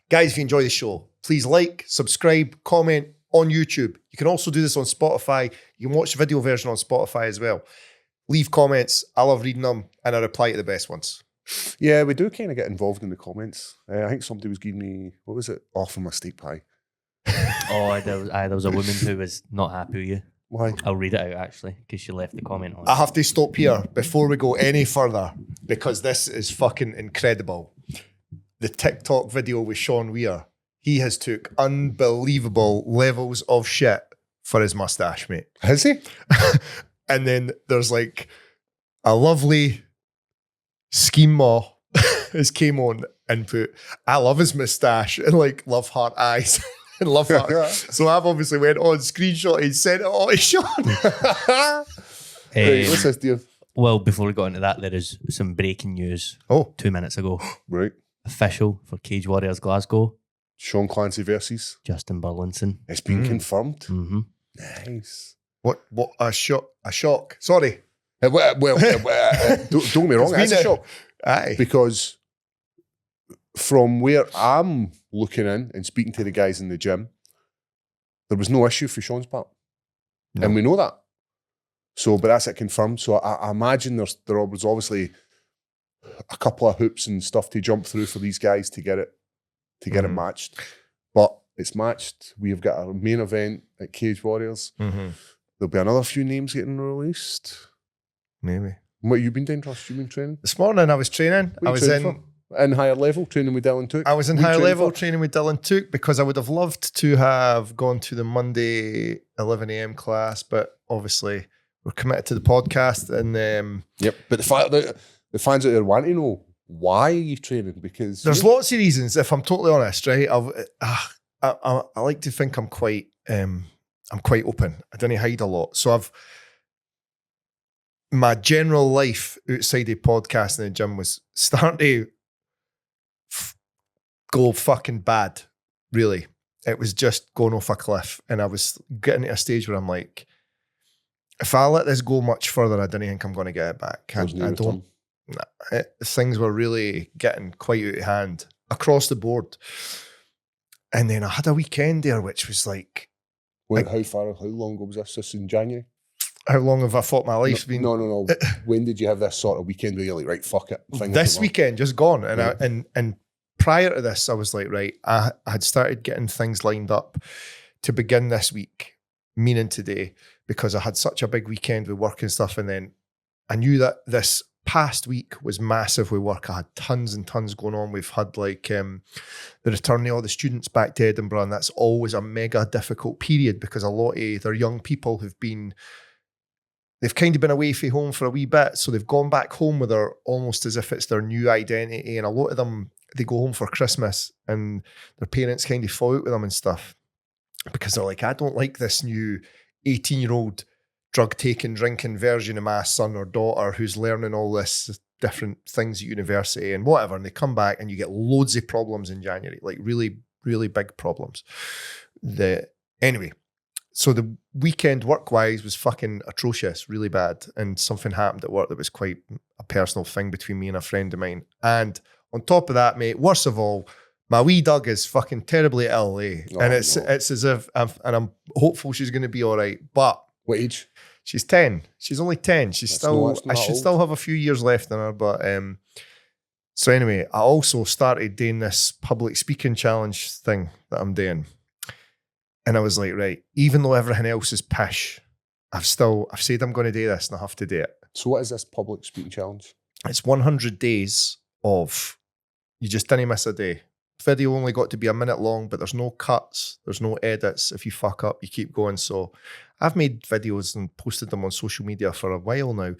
Guys, if you enjoy the show, please like, subscribe, comment on YouTube. You can also do this on Spotify. You can watch the video version on Spotify as well. Leave comments. I love reading them, and I reply to the best ones. Yeah, we do kind of get involved in the comments. I think somebody was giving me, what was it? Off of my steak pie. There was a woman who was not happy with you. Why? I'll read it out actually, because she left the comment on I have to stop here before we go any further, because this is fucking incredible. The TikTok video with Sean Weir, he has took unbelievable levels of shit for his mustache, mate. Has he? And then there's like a lovely scheme ma has came on and put, I love his mustache, and like love heart eyes. And love heart. So I've obviously went on, screenshot and sent it all to Sean. Right, what's this, dear? Well, before we got into that, there is some breaking news. 2 minutes ago. Right. Official for Cage Warriors Glasgow. Sean Clancy versus Justin Burlinson. It's been confirmed. Mm-hmm. Nice. What a shock. Sorry. Don't get me wrong, it's a shock. Aye. Because from where I'm looking in and speaking to the guys in the gym, there was no issue for Sean's part. No. And we know that. So, but that's it confirmed. So I imagine there was obviously a couple of hoops and stuff to jump through for these guys to get it matched. But it's matched. We've got a main event at Cage Warriors. Mm-hmm. There'll be another few names getting released. Maybe. What you been doing, Trust? You been training? This morning I was training. I was in higher level, training with Dylan Touk. I was in higher level training with Dylan Touk because I would have loved to have gone to the Monday 11 a.m. class, but obviously we're committed to the podcast. And yep. But the fans out there want to know, why are you training? Because there's lots of reasons. If I'm totally honest, right? I like to think I'm quite open. I don't hide a lot. So my general life outside of podcast and the gym was starting to go fucking bad, really. It was just going off a cliff, and I was getting to a stage where I'm like, if I let this go much further, I don't think I'm going to get it back. Things were really getting quite out of hand across the board. And then I had a weekend there, which was like... How long ago was this? This in January? How long have I thought my life's been? No. When did you have this sort of weekend where you're like, right, fuck it? This weekend, just gone. And and prior to this, I was like, right, I had started getting things lined up to begin this week, meaning today, because I had such a big weekend with work and stuff. And then I knew that this past week was massive with work. I had tons and tons going on. We've had like the return of all the students back to Edinburgh, and that's always a mega difficult period because a lot of their young people they've kind of been away from home for a wee bit, so they've gone back home with almost as if it's their new identity, and a lot of them, they go home for Christmas and their parents kind of fall out with them and stuff because they're like, I don't like this new 18-year-old drug-taking, drinking version of my son or daughter who's learning all this different things at university and whatever, and they come back and you get loads of problems in January, like really, really big problems. Anyway, so the weekend work-wise was fucking atrocious, really bad, and something happened at work that was quite a personal thing between me and a friend of mine. And on top of that, mate, worst of all, my wee Doug is fucking terribly ill, and it's as if, I'm hopeful she's going to be all right. But what age? She's 10. She's only 10. I should still have a few years left in her. But so anyway, I also started doing this public speaking challenge thing that I'm doing. And I was like, right, even though everything else is pish, I've said I'm going to do this and I have to do it. So what is this public speaking challenge? It's 100 days of, you just didn't miss a day. Video only got to be a minute long, but there's no cuts, there's no edits. If you fuck up, you keep going. So I've made videos and posted them on social media for a while now.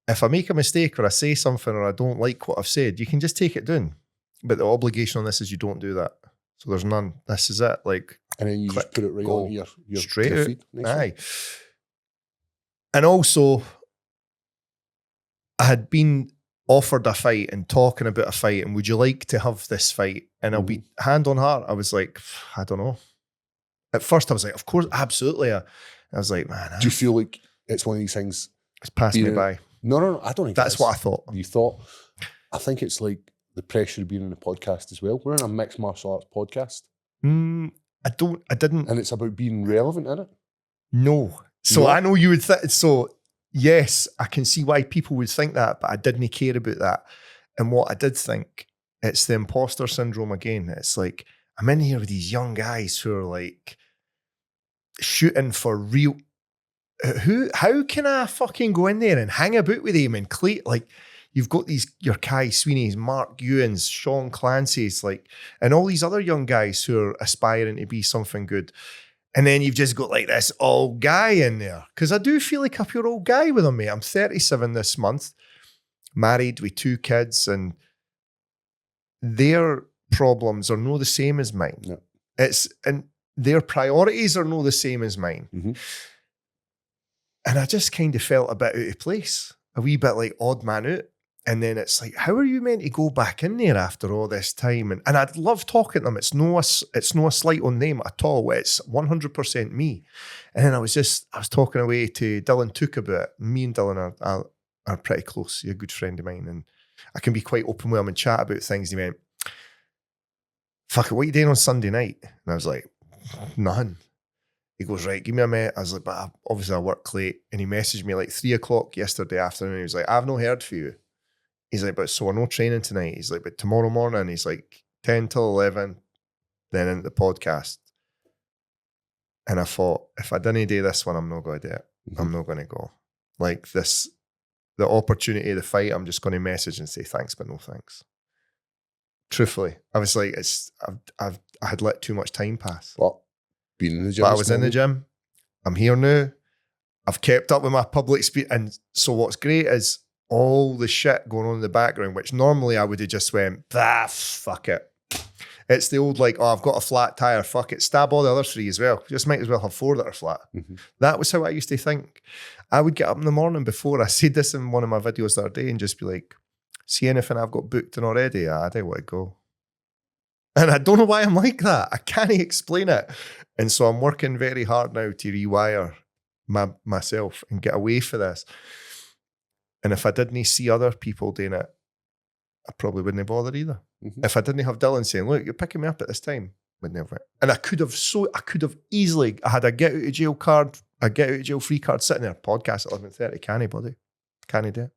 If I make a mistake or I say something or I don't like what I've said, you can just take it down. But the obligation on this is you don't do that. So there's none. This is it. Like, and then you click, just put it right on your straight your out. feed. Aye. And also, I had been offered a fight and talking about a fight, and would you like to have this fight? And I'll be hand on heart, I was like, I don't know. At first I was like, of course, absolutely. I was like, man. Do you feel like it's one of these things? It's passed me by. No, I don't think that's what I thought. You thought? I think it's like the pressure of being in a podcast as well? We're in a mixed martial arts podcast. I didn't. And it's about being relevant, isn't it? No. So No? I know you would think, so yes, I can see why people would think that, but I didn't care about that. And what I did think, it's the imposter syndrome again. It's like, I'm in here with these young guys who are like shooting for real. How can I fucking go in there and hang about with him and like, you've got your Kai Sweeney's, Mark Ewan's, Sean Clancy's, like, and all these other young guys who are aspiring to be something good. And then you've just got like this old guy in there. Because I do feel like a pure old guy with him, mate. I'm 37 this month, married with 2 kids, and their problems are no the same as mine. No. And their priorities are no the same as mine. Mm-hmm. And I just kind of felt a bit out of place, a wee bit like odd man out. And then it's like, how are you meant to go back in there after all this time? And I'd love talking to them. It's no a slight on them at all. It's 100% me. And then I was talking away to 𝗟𝗘𝗔𝗦𝗧 about it. Me and Dylan are pretty close. He's a good friend of mine. And I can be quite open with him and chat about things. He went, fuck it, what are you doing on Sunday night? And I was like, none. He goes, right, give me a minute. I was like, but obviously I work late. And he messaged me like 3 o'clock yesterday afternoon. He was like, I've not heard for you. He's like, but so we're no training tonight. He's like, but tomorrow morning, he's like 10 till 11, then into the podcast. And I thought, if I didn't do this one, I'm not going to do it. Mm-hmm. I'm not going to go. Like this, the opportunity of the fight, I'm just going to message and say thanks, but no thanks. Truthfully, I was like, I had let too much time pass. What? Being in the gym? But I was in the gym. I'm here now. I've kept up with my public speech. And so what's great is all the shit going on in the background, which normally I would have just went, fuck it. It's the old like, oh, I've got a flat tire, fuck it. Stab all the other 3 as well. Just might as well have 4 that are flat. Mm-hmm. That was how I used to think. I would get up in the morning before, I said this in one of my videos the other day, and just be like, see anything I've got booked in already? I don't want to go. And I don't know why I'm like that. I can't explain it. And so I'm working very hard now to rewire myself and get away from this. And if I didn't see other people doing it, I probably wouldn't bother either. Mm-hmm. If I didn't have Dylan saying, look, you're picking me up at this time, wouldn't have went. And I could have easily, I had a get out of jail card, a get out of jail free card sitting there, podcast at 11:30. Can I, buddy? Can I do it?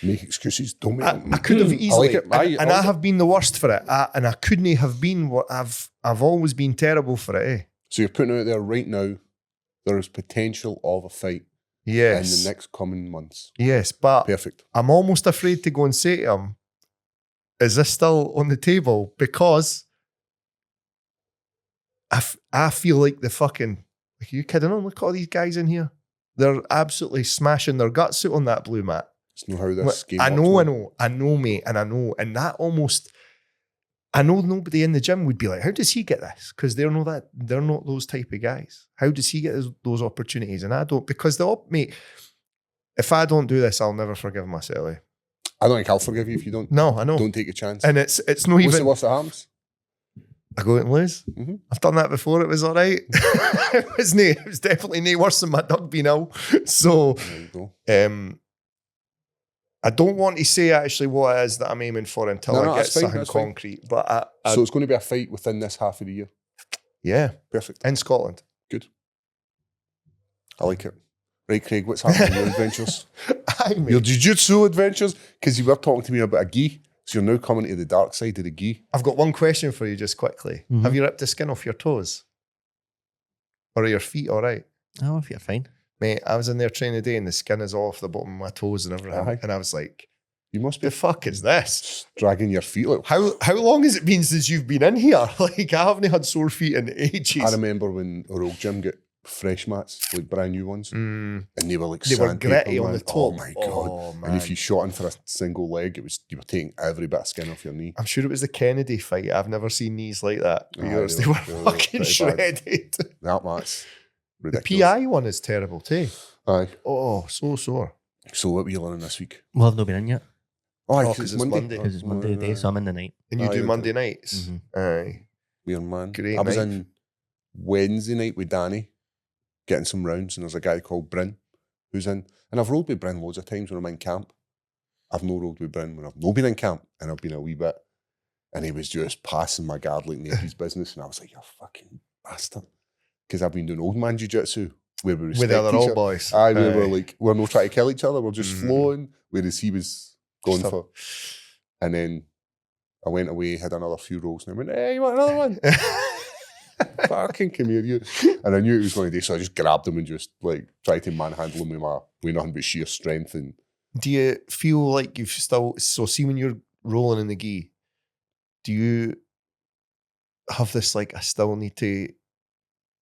Make excuses, don't make I could have easily, I have been the worst for it. And I couldn't have been what I've always been terrible for it. So you're putting out there right now, there is potential of a fight. Yes. In the next coming months. Yes, but perfect. I'm almost afraid to go and say to him, is this still on the table? Because I feel like the fucking, like, are you kidding on? Look at all these guys in here. They're absolutely smashing their guts out on that blue mat. It's not how this game I works, know, mate, and I know. And that almost, I know nobody in the gym would be like, how does he get this? Because they're not those type of guys. How does he get those opportunities? And I don't, because mate, if I don't do this, I'll never forgive myself. I don't think I'll forgive you if you don't. No, I know. Don't take a chance. And it's not What's even. the worst that happens? I go out and lose. Mm-hmm. I've done that before. It was all right. It was definitely no worse than my dog being ill. So, There you go. I don't want to say actually what it is that I'm aiming for until I get something concrete. Fine. But so it's going to be a fight within this half of the year. Yeah, perfect. In Scotland. Good. I like it. Right, Craig, what's happening in your adventures? Your jiu-jitsu adventures? Because you were talking to me about a gi. So you're now coming to the dark side of the gi. I've got one question for you just quickly. Mm-hmm. Have you ripped the skin off your toes? Or are your feet all right? Oh, my feet are fine. Mate, I was in there training today and the skin is off the bottom of my toes and everything. Uh-huh. And I was like, you must be. The fuck is this? Dragging your feet out. How long has it been since you've been in here? Like, I haven't had sore feet in ages. I remember when our old gym got fresh mats, like brand new ones, and they were like gritty on the top. Oh my god! And if you shot in for a single leg, you were taking every bit of skin off your knee. I'm sure it was the Kennedy fight. I've never seen knees like that. They were fucking shredded. That mat's ridiculous. The PI one is terrible too. Aye. Oh, so sore. So what were you learning this week? Well, I've not been in yet. Oh, because it's Monday. Because it's Monday day, so I'm in the night. And you do Monday nights? Mm-hmm. Aye. Weird man. Great I was in Wednesday night with Danny, getting some rounds, and there's a guy called Bryn who's in. And I've rolled with Bryn loads of times when I'm in camp. I've no rolled with Bryn when I've not been in camp and I've been a wee bit. And he was just passing my guard like nobody's business. And I was like, you fucking bastard. Because I've been doing old man jiu-jitsu where we respect with the other each old other. boys. Aye, we were like, we're not trying to kill each other, we're just flowing, whereas he was going Stop. for. And then I went away, had another few rolls, and I went, hey, you want another one? Fucking come here, you. And I knew it was going to do, so I just grabbed him and just like tried to manhandle him with nothing but sheer strength. And do you feel like you've still, so see when you're rolling in the gi, do you have this like,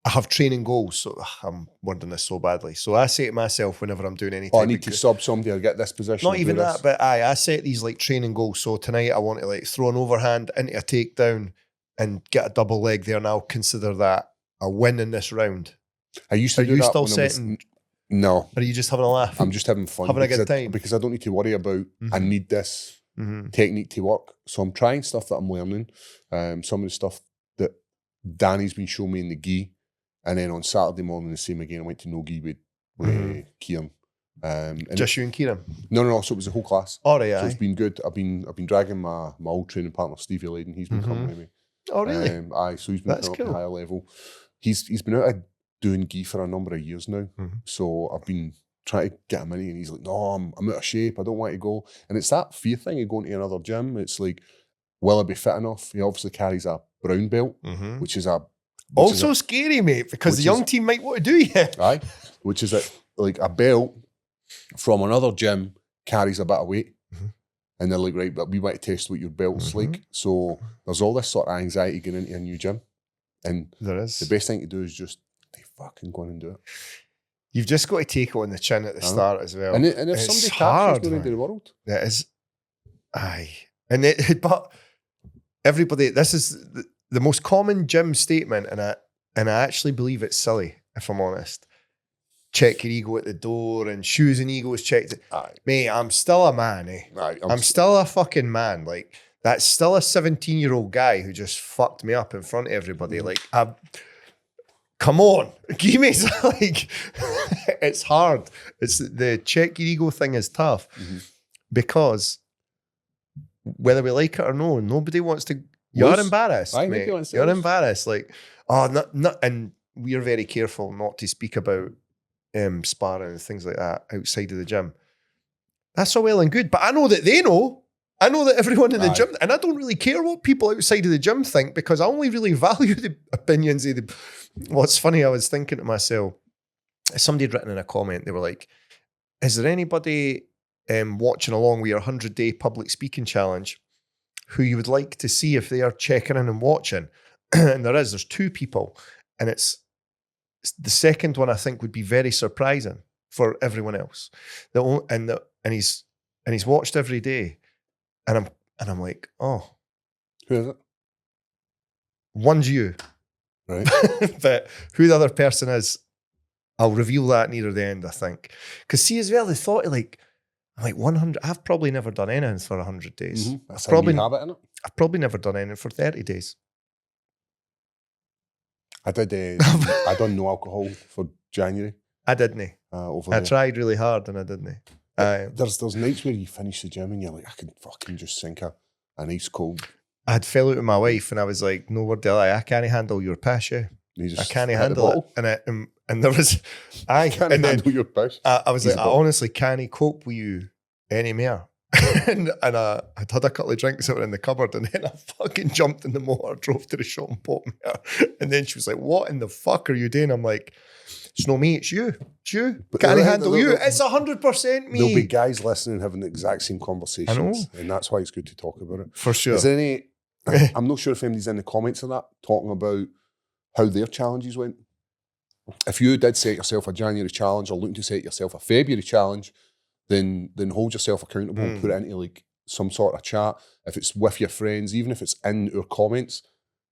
I have training goals, so I'm wording this so badly. So I say to myself whenever I'm doing anything, I need to sub somebody or get this position. not even that, but I set these like training goals. So tonight I want to like throw an overhand into a takedown and get a double leg there, and I'll consider that a win in this round. I used to do you that still when I was- setting? No. Or are you just having a laugh? I'm just having fun. Having a because good time. Because I don't need to worry about, I need this technique to work. So I'm trying stuff that I'm learning. Some of the stuff that Danny's been showing me in the gi. And then on Saturday morning, the same again, I went to no gi with Kieran. And Just you and Kieran? No. So it was the whole class. Oh, right, So it's been good. I've been dragging my old training partner, Stevie Layden. He's been coming with me. Oh, really? Aye, so he's been That's up cool. to a higher level. He's been out of doing gi for a number of years now. So I've been trying to get him in, and he's like, no, I'm out of shape. I don't want to go. And it's that fear thing of going to another gym. It's like, will I be fit enough? He obviously carries a brown belt, which is a also scary, mate, because the young team might want to do you. Aye, which is like a belt from another gym carries a bit of weight. And they're like, right, but we want to test what your belt's like. So there's all this sort of anxiety going into a new gym. And there is. The best thing to do is just fucking go in and do it. You've just got to take it on the chin at the start as well. And if it's somebody hard, taps you, the world. It is. Aye. But everybody, this is the most common gym statement, and I actually believe it's silly, if I'm honest. Check your ego at the door, and shoes and egos checked. Aye. Mate, I'm still a man, eh? Aye, I'm still a fucking man. Like, that's still a 17-year-old guy who just fucked me up in front of everybody. Like, come on, give me like, it's hard. It's the check your ego thing is tough because whether we like it or no, nobody wants to. You're embarrassed, mate. You're embarrassed. Like, not, and we are very careful not to speak about sparring and things like that outside of the gym. That's all well and good, but I know that they know. I know that everyone in the gym, and I don't really care what people outside of the gym think because I only really value the opinions of the. Well, it's funny, I was thinking to myself, somebody had written in a comment, they were like, is there anybody watching along with your 100-day public speaking challenge who you would like to see if they are checking in and watching? And there's 2 people, and it's the second one I think would be very surprising for everyone else. And he's watched every day. And I'm like, oh. Who is it? One's you. Right. But who the other person is, I'll reveal that near the end, I think. Because see as well, the thought of like, I'm like 100, I've probably never done anything for 100 days. That's I've a new habit, innit? I've probably never done anything for 30 days. I done no alcohol for January. I didn't. Over I there. tried really hard and I didn't. There's nights where you finish the gym and you're like, I can fucking just sink a nice cold. I had fell out with my wife and I was like, no word of lie, I can't handle your piss, yeah. I can't handle it. And there was, I can't handle your piss. I was like, I honestly can't cope with you anymore. and I had a couple of drinks that were in the cupboard and then I fucking jumped in the motor, drove to the shop and bought me her. And then she was like, what in the fuck are you doing? I'm like, it's not me, it's you. It's you. But can't handle you. It's 100% me. There'll be guys listening having the exact same conversations. I know. And that's why it's good to talk about it. For sure. Is there any, I'm not sure if anybody's in the comments of that, talking about how their challenges went. If you did set yourself a January challenge or looking to set yourself a February challenge, then hold yourself accountable and put it into like some sort of chat. If it's with your friends, even if it's in our comments,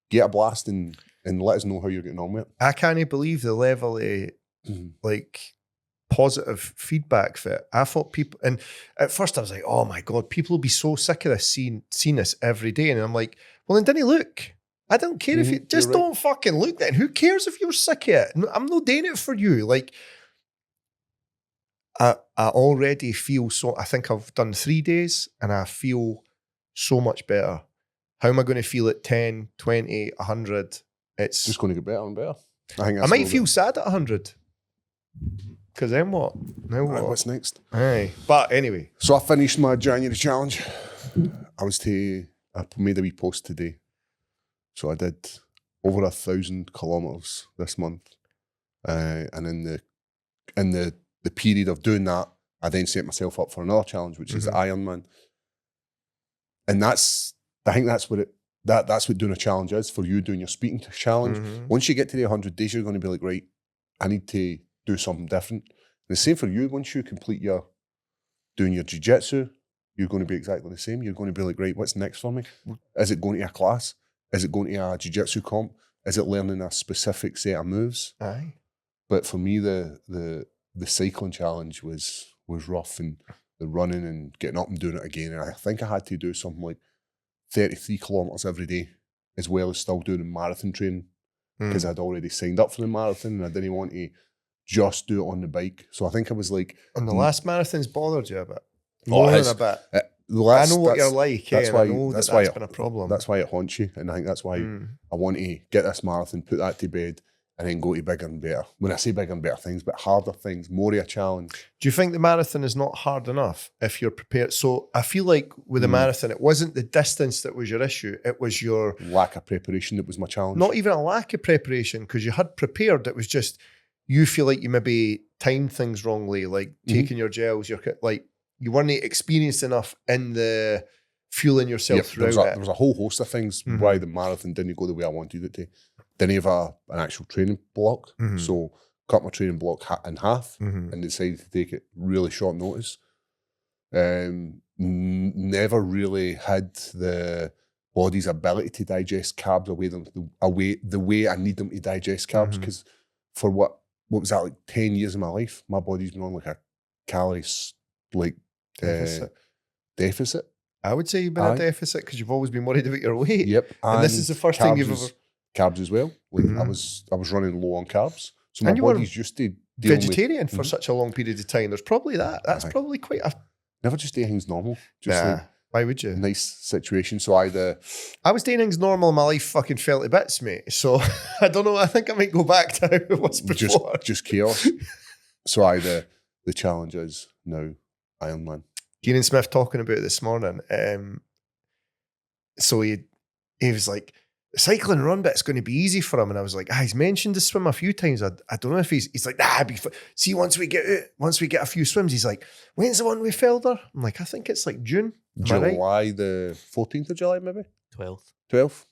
get a blast and let us know how you're getting on with it. I can't believe the level of like positive feedback for it. I thought people, and at first I was like, oh my God, people will be so sick of this, seeing this every day. And I'm like, well, then didn't look. I don't care if you just don't fucking look then. Who cares if you're sick of it? I'm not doing it for you. Like, I already feel so, I think I've done 3 days and I feel so much better. How am I going to feel at 10, 20, 100? It's just going to get better and better. I think I might feel sad at 100. Because then what? Now what? What's next? Aye. But anyway. So I finished my January challenge. I made a wee post today. So I did over 1,000 kilometers this month. And in the period of doing that, I then set myself up for another challenge, which is the Ironman. And I think that's what doing a challenge is for you, doing your speaking challenge. Once you get to the 100 days, you're going to be like, right, I need to do something different. And the same for you. Once you complete doing your jiu-jitsu, you're going to be exactly the same. You're going to be like, right, what's next for me? Is it going to a class? Is it going to a jiu-jitsu comp? Is it learning a specific set of moves? Aye. But for me, the cycling challenge was rough, and the running and getting up and doing it again. And I think I had to do something like 33 kilometers every day, as well as still doing marathon training, because I'd already signed up for the marathon and I didn't want to just do it on the bike. So I think I was like... And the last marathon's bothered you a bit? More than a bit. I know what you're like, and I know that's been a problem. That's why it haunts you, and I think that's why I want to get this marathon, put that to bed, and then go to bigger and better. When I say bigger and better things, but harder things, more of a challenge. Do you think the marathon is not hard enough if you're prepared? So I feel like with the marathon, it wasn't the distance that was your issue, it was your... lack of preparation that was my challenge. Not even a lack of preparation, because you had prepared, it was just, you feel like you maybe timed things wrongly, like taking your gels, you weren't experienced enough in the fueling yourself throughout it. There was a whole host of things why the marathon didn't go the way I wanted it to. Didn't have an actual training block, so cut my training block in half and decided to take it really short notice. Never really had the body's ability to digest carbs the way I need them to digest carbs, because for what was that, like 10 years of my life, my body's been on like a calories deficit. I would say you've been a deficit because you've always been worried about your weight. Yep. And this is the first time you've ever... Carbs as well. Like I was running low on carbs. So my body's used to deal vegetarian for such a long period of time. There's probably that. That's probably quite a... Never just do things normal. Just like why would you? Nice situation. So I was doing things normal and my life fucking fell to bits, mate. So I don't know. I think I might go back to how it was before. Just chaos. So the challenge is now Ironman. Kieran Smith talking about it this morning. So he was like, the cycling run bit's going to be easy for him. And I was like, he's mentioned the swim a few times. I don't know if he's like, see, once we get a few swims, he's like, when's the one with Felder? I'm like, I think it's like June. July, right? The 14th of July, maybe? 12th.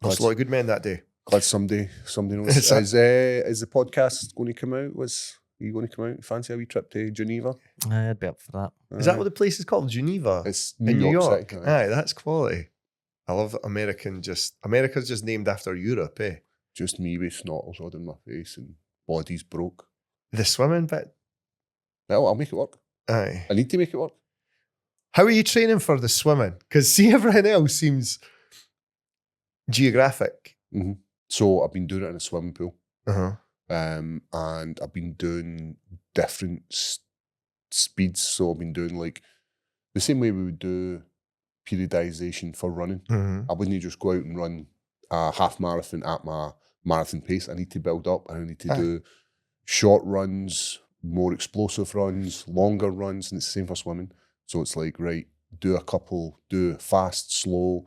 There's a lot of good men that day. Glad somebody knows. Is the podcast going to come out? Are you going to come out? Fancy a wee trip to Geneva? I'd be up for that. Is that what the place is called? Geneva? It's in New York. City, aye, that's quality. I love that America's just named after Europe, eh? Just me with snortles all in my face and bodies broke. The swimming bit? Well, I'll make it work. Aye. I need to make it work. How are you training for the swimming? Because see, everything else seems geographic. So I've been doing it in a swimming pool. And I've been doing different speeds. So I've been doing like the same way we would do periodization for running. I wouldn't just go out and run a half marathon at my marathon pace. I need to build up, and I need to do short runs, more explosive runs, longer runs, and it's the same for swimming. So it's like, right, do a couple, do fast, slow,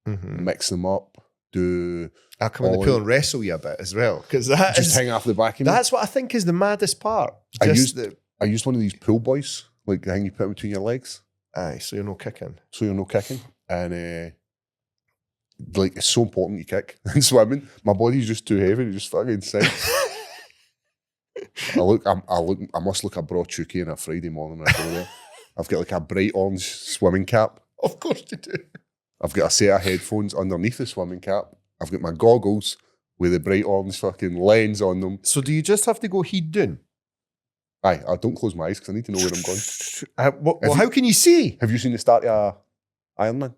mix them up, I'll come in the pool and wrestle you a bit as well, because that just hang off the back of me. That's what I think is the maddest part. I used one of these pool boys, like the thing you put between your legs. Aye, so you're no kicking. And like, it's so important you kick in swimming. My body's just too heavy to just fucking sinks. I must look a broad chooky on a Friday morning when I go there. I've got like a bright orange swimming cap. Of course you do. I've got a set of headphones underneath the swimming cap. I've got my goggles with the bright orange fucking lens on them. So do you just have to go head down? Aye, I don't close my eyes because I need to know where I'm going. How can you see? Have you seen the start of Ironman?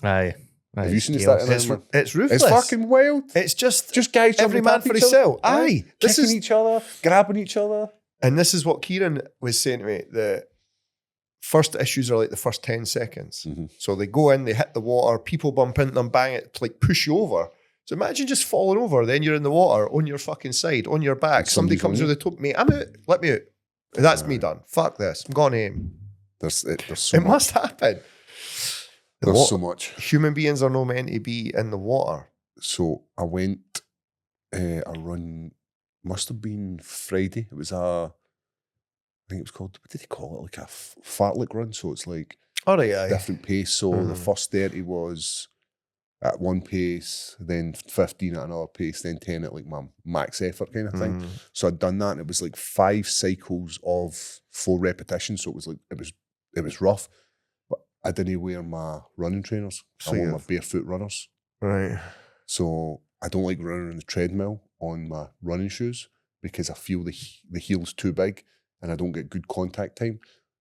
Aye. Have you seen the start of Ironman? It's ruthless. It's fucking wild. It's just guys every man for himself. Aye. Kicking each other, grabbing each other. And this is what Kieran was saying to me. The first issues are like the first 10 seconds. So they go in, they hit the water, people bump into them, bang it, like push you over. So imagine just falling over, then you're in the water, on your fucking side, on your back. Somebody comes through the top, mate, I'm out, let me out. That's me done. Fuck this, I'm going home. There's so it much. Must happen. There's so much. Human beings are not meant to be in the water. So I went a run, must have been Friday. It was I think it was called, what did they call it? Like a fartlek run. So it's like different pace. So the first 30 was at one pace, then 15 at another pace, then 10 at like my max effort kind of thing. So I'd done that, and it was like 5 cycles of 4 repetitions. So it was like, it was rough. But I didn't wear my running trainers. I wore my barefoot runners. Right. So I don't like running on the treadmill on my running shoes because I feel the heel's too big and I don't get good contact time.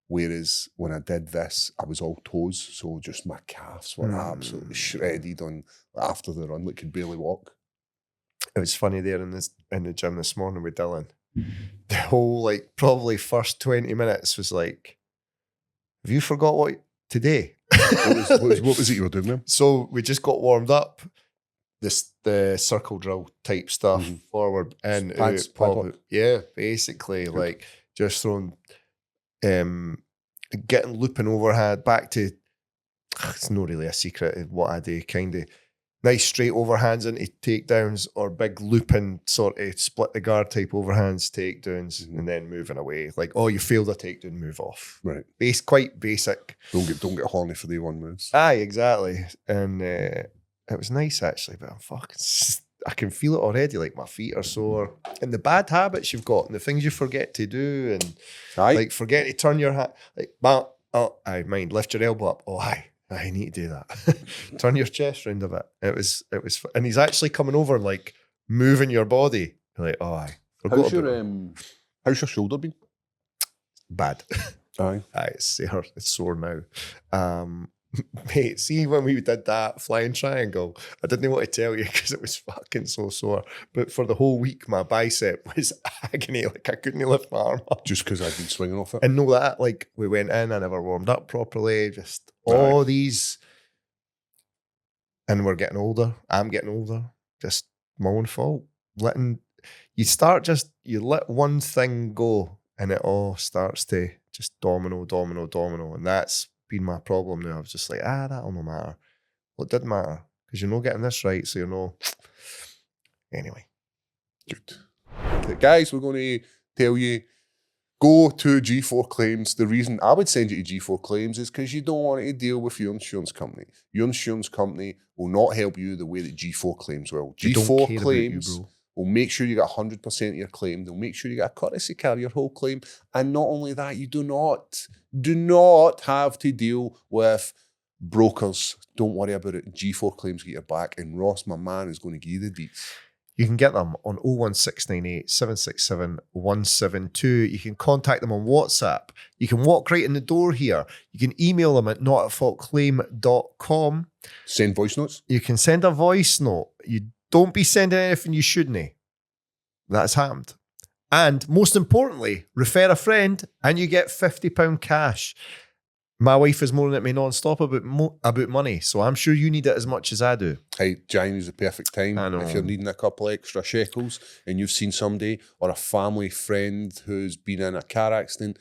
Whereas when I did this, I was all toes, so just my calves were absolutely shredded after the run, like could barely walk. It was funny there in the gym this morning with Dylan. The whole like probably first 20 minutes was like, have you forgot what today? What was it you were doing, man? So we just got warmed up. The circle drill type stuff, forward and Pads, yeah, basically like just throwing, getting looping overhead back to. It's not really a secret of what I do. Kind of nice straight overhands into takedowns or big looping sort of split the guard type overhands, takedowns, and then moving away. Like, oh, you failed a takedown, move off. Right, quite basic. Don't get horny for the one moves. Aye, exactly, and. It was nice actually, but I can feel it already. Like my feet are sore, and the bad habits you've got, and the things you forget to do, and like forget to turn your hat. Like, mind lift your elbow up. Oh, I need to do that. Turn your chest round a bit. It was, and he's actually coming over and like moving your body. You're like, oh, how's your shoulder been? Bad. Aye, it's sore now. Mate, see when we did that flying triangle, I didn't want to tell you because it was fucking so sore. But for the whole week, my bicep was agony. Like I couldn't lift my arm up. Just because I'd been swinging off it. And know that, like we went in, I never warmed up properly. Just all these, and we're getting older. I'm getting older. Just my own fault. You let one thing go, and it all starts to just domino, and that's been my problem now. I was just like, that'll no matter. Well, it didn't matter because you're not getting this right, so you're no. Anyway, good. Guys, we're going to tell you, go to G4 Claims. The reason I would send you to G4 Claims is because you don't want to deal with your insurance company. Your insurance company will not help you the way that G4 Claims will. G4 Claims will make sure you get 100% of your claim. They'll make sure you get a courtesy car, your whole claim. And not only that, you do not have to deal with brokers. Don't worry about it. G4 Claims get your back. And Ross, my man, is going to give you the deets. You can get them on 01698 767 172. You can contact them on WhatsApp. You can walk right in the door here. You can email them at notatfaultclaim.com. Send voice notes. You can send a voice note. You don't be sending anything you shouldn't. That's happened. And most importantly, refer a friend and you get £50 cash. My wife is moaning at me non-stop about money, so I'm sure you need it as much as I do. Hey, January's the perfect time. I know. If you're needing a couple extra shekels and you've seen somebody or a family friend who's been in a car accident,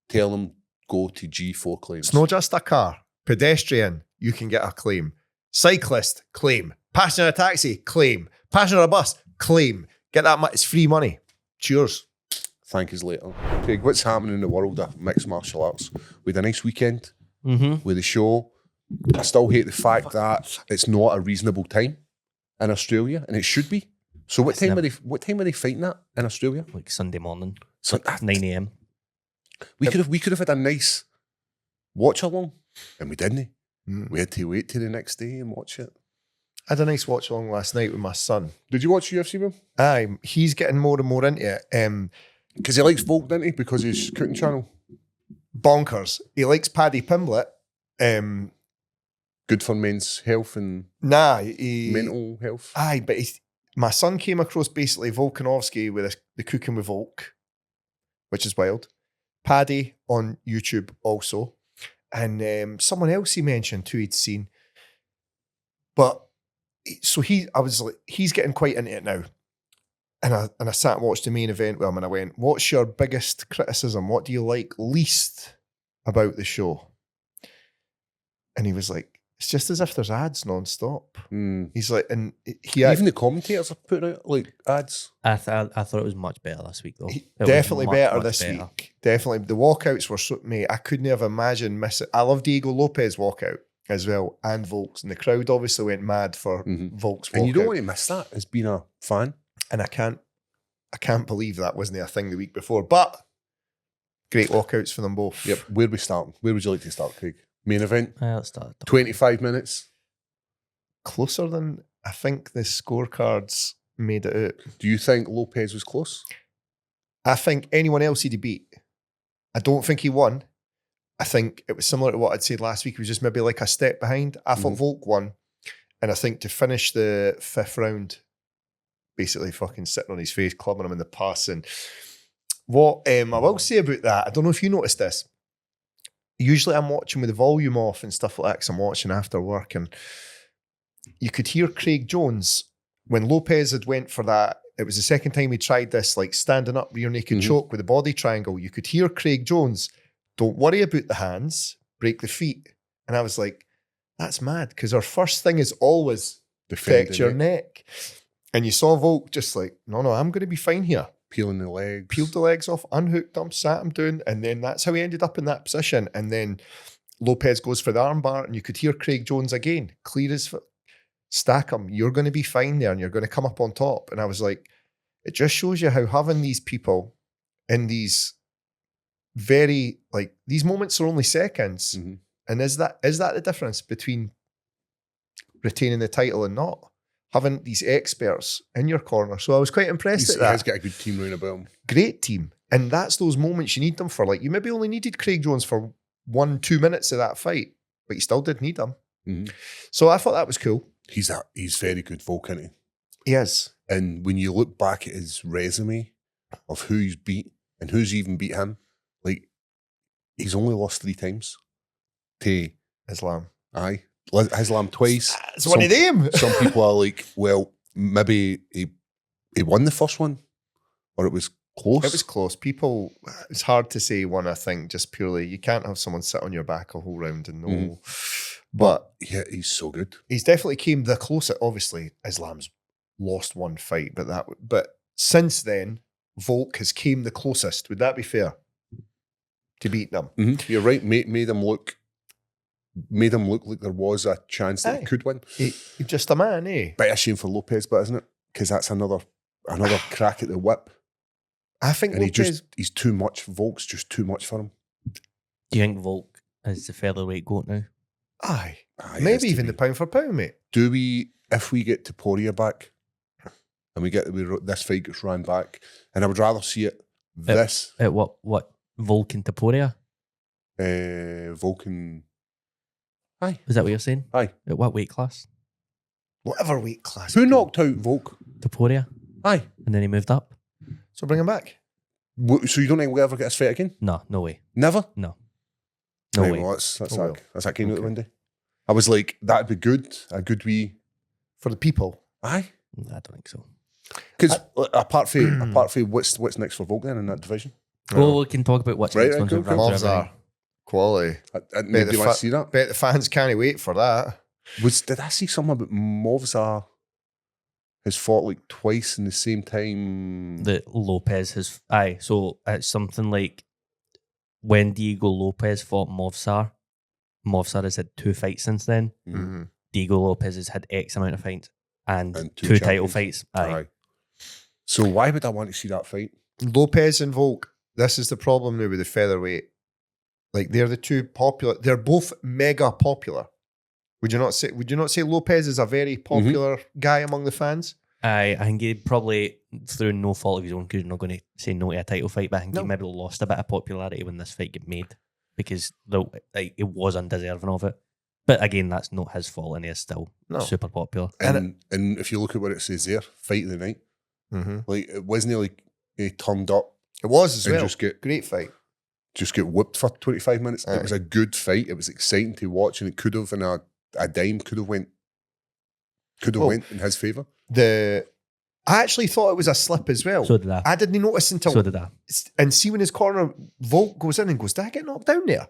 tell them go to G4 Claims. It's not just a car. Pedestrian, you can get a claim. Cyclist, claim. Passenger a taxi, claim. Passenger a bus, claim. Get that much. It's free money. Cheers. Thank you later. Okay, what's happening in the world of mixed martial arts? We had a nice weekend with the show. I still hate the fact that it's not a reasonable time in Australia, and it should be. So what time are they fighting at in Australia? Like Sunday morning, So 9 a.m. We could have had a nice watch along, and we didn't. We had to wait till the next day and watch it. I had a nice watch along last night with my son. Did you watch UFC, man? Aye, he's getting more and more into it. Because he likes Volk, doesn't he? Because his cooking channel. Bonkers. He likes Paddy Pimblett. Good for men's health and mental health. Aye, but my son came across basically Volkanovski with the Cooking with Volk. which is wild. Paddy on YouTube also. And someone else he mentioned too he'd seen. But so I was like, he's getting quite into it now. And I sat and watched the main event with him and I went, what's your biggest criticism? What do you like least about the show? And he was like, it's just as if there's ads non-stop. He's like, and even the commentators are putting out like ads. I thought it was much better this week though. Definitely better this week. Definitely. The walkouts were so, mate, I couldn't have imagined missing. I love Diego Lopez walkout as well, and Volk's. And the crowd obviously went mad for Volk's walkout. And you don't want to miss that as being a fan. And I can't believe that wasn't a thing the week before. But great walkouts for them both. Yep. Where we starting? Where would you like to start, Craig? Main event? Let's start. 25 minutes. Closer than I think the scorecards made it out. Do you think Lopez was close? I think anyone else he'd beat. I don't think he won. I think it was similar to what I'd said last week. It was just maybe like a step behind. I thought Volk won. And I think to finish the 5th round, basically fucking sitting on his face, clubbing him in the pass. And what I will say about that, I don't know if you noticed this. Usually I'm watching with the volume off and stuff like that because I'm watching after work, and you could hear Craig Jones when Lopez had went for that. It was the second time he tried this like standing up rear naked choke with the body triangle. You could hear Craig Jones, don't worry about the hands, break the feet. And I was like, that's mad, because our first thing is always protect your neck. And you saw Volk just like, no, I'm going to be fine here. Peeling the legs. Peeled the legs off, unhooked him, sat him down, and then that's how he ended up in that position. And then Lopez goes for the armbar, and you could hear Craig Jones again, clear as stack him. You're going to be fine there, and you're going to come up on top. And I was like, it just shows you how having these people in these very, like, these moments are only seconds. And is that the difference between retaining the title and not? Having these experts in your corner. So I was quite impressed at that. He has got a good team round about him. Great team. And that's those moments you need them for. Like, you maybe only needed Craig Jones for 1-2 minutes of that fight, but you still did need him. So I thought that was cool. He's very good, Volk, isn't he? He is. And when you look back at his resume of who he's beat and who's even beat him, like, he's only lost 3 times to Islam. Aye. Islam twice. It's one of them. Some people are like, well, maybe he won the first one, or it was close. It was close. People, it's hard to say one, I think, just purely, you can't have someone sit on your back a whole round and know. But yeah, he's so good. He's definitely came the closest. Obviously, Islam's lost one fight, but since then, Volk has came the closest. Would that be fair? To beat them. You're right. Made him look like there was a chance that he could win. He's just a man, eh? Bit of shame for Lopez, but isn't it? Because that's another crack at the whip. I think and Lopez, he's too much. Volk's just too much for him. Do you think Volk is the featherweight goat now? Aye. Maybe even the pound for pound, mate. Do we, if we get Topuria back and this fight gets ran back, and I would rather see it At what Volk and Topuria? Volk and... Aye. Is that what you're saying? Aye. At what weight class? Whatever weight class. Who knocked out Volk? Topuria. Aye. And then he moved up. So bring him back. So you don't think we'll ever get his fight again? No way. Never? No right, way. Well, that's that came out the window. I was like, that'd be good. A good wee... For the people. Aye. I don't think so. Because apart from what's next for Volk then in that division? Well, we can talk about what's next once we've Mobs wrapped are quality. Nobody wants to see that. Bet the fans can't wait for that. Did I see something about Movza has fought like twice in the same time? That Lopez has... Aye, so it's something like when Diego Lopez fought Movsar has had 2 fights since then. Diego Lopez has had X amount of fights and 2 title fights. Aye. So why would I want to see that fight? Lopez and Volk, this is the problem now with the featherweight. Like, they're the 2 popular. They're both mega popular. Would you not say Lopez is a very popular guy among the fans? I think he probably, through no fault of his own, because you're not going to say no to a title fight, but I think he maybe lost a bit of popularity when this fight got made because it was undeserving of it. But again, that's not his fault, and he is still super popular. And if you look at what it says there, fight of the night, like it wasn't like he turned up It was as and well. Great fight. Just get whipped for 25 minutes. Aye. It was a good fight. It was exciting to watch, and it could have, in a dime, could have went in his favour. I actually thought it was a slip as well. So did I. I didn't notice until. So did I. And see when his corner, Volk goes in and goes, "Did I get knocked down there?"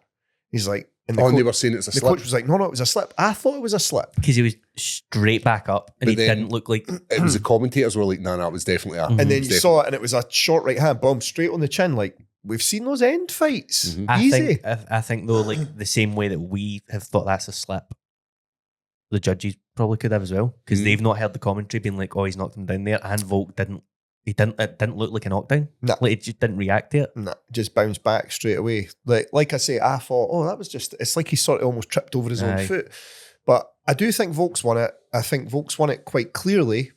He's like, and they were saying it's a the slip. coach was like, "No, it was a slip." I thought it was a slip Because he was straight back up and But he then didn't look like... It was the commentators were like, no, it was definitely a. and then you definitely. saw it, and it was a short right hand, boom, straight on the chin. Like we've seen those end fights, Mhm. easy. I think though, like the same way that we have thought that's a slip, the judges probably could have as well, because they've not heard the commentary being like, "Oh, he's knocked him down there," and Volk didn't. It didn't look like a knockdown. Nah. Like it just didn't react to it. Nah, just bounced back straight away. Like I say, I thought, oh, that was just. It's like he sort of almost tripped over his own Aye. foot. But I do think Volk's won it. I think Volk's won it quite clearly.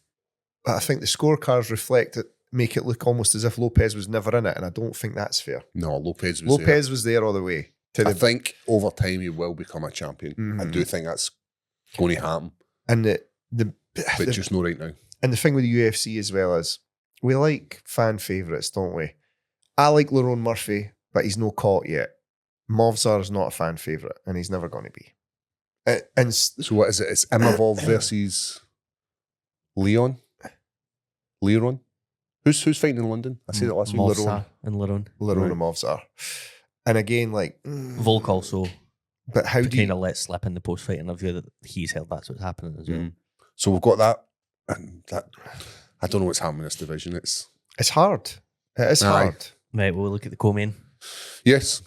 But I think the scorecards reflect it, make it look almost as if Lopez was never in it, and I don't think that's fair. No, Lopez was Was there all the way. I think over time he will become a champion. I Mhm. do think that's going to happen, And but just not right now. and the thing with the UFC as well is we like fan favourites, don't we? I like Lerone Murphy, but he's no caught yet. Movzar is not a fan favourite, and he's never going to be. So what is it? It's Imavov versus Leon. Who's fighting in London? I said it last week. Movzar and Lerone. Lerone and Movzar. And again, like Volk also but how do kind you of let slip in the post-fight interview that he's held that's what's happening as well. Mm. So we've got that. And that. I don't know what's happening in this division. It's hard. It is Aye. hard. Right, we'll look at the co-main. yes.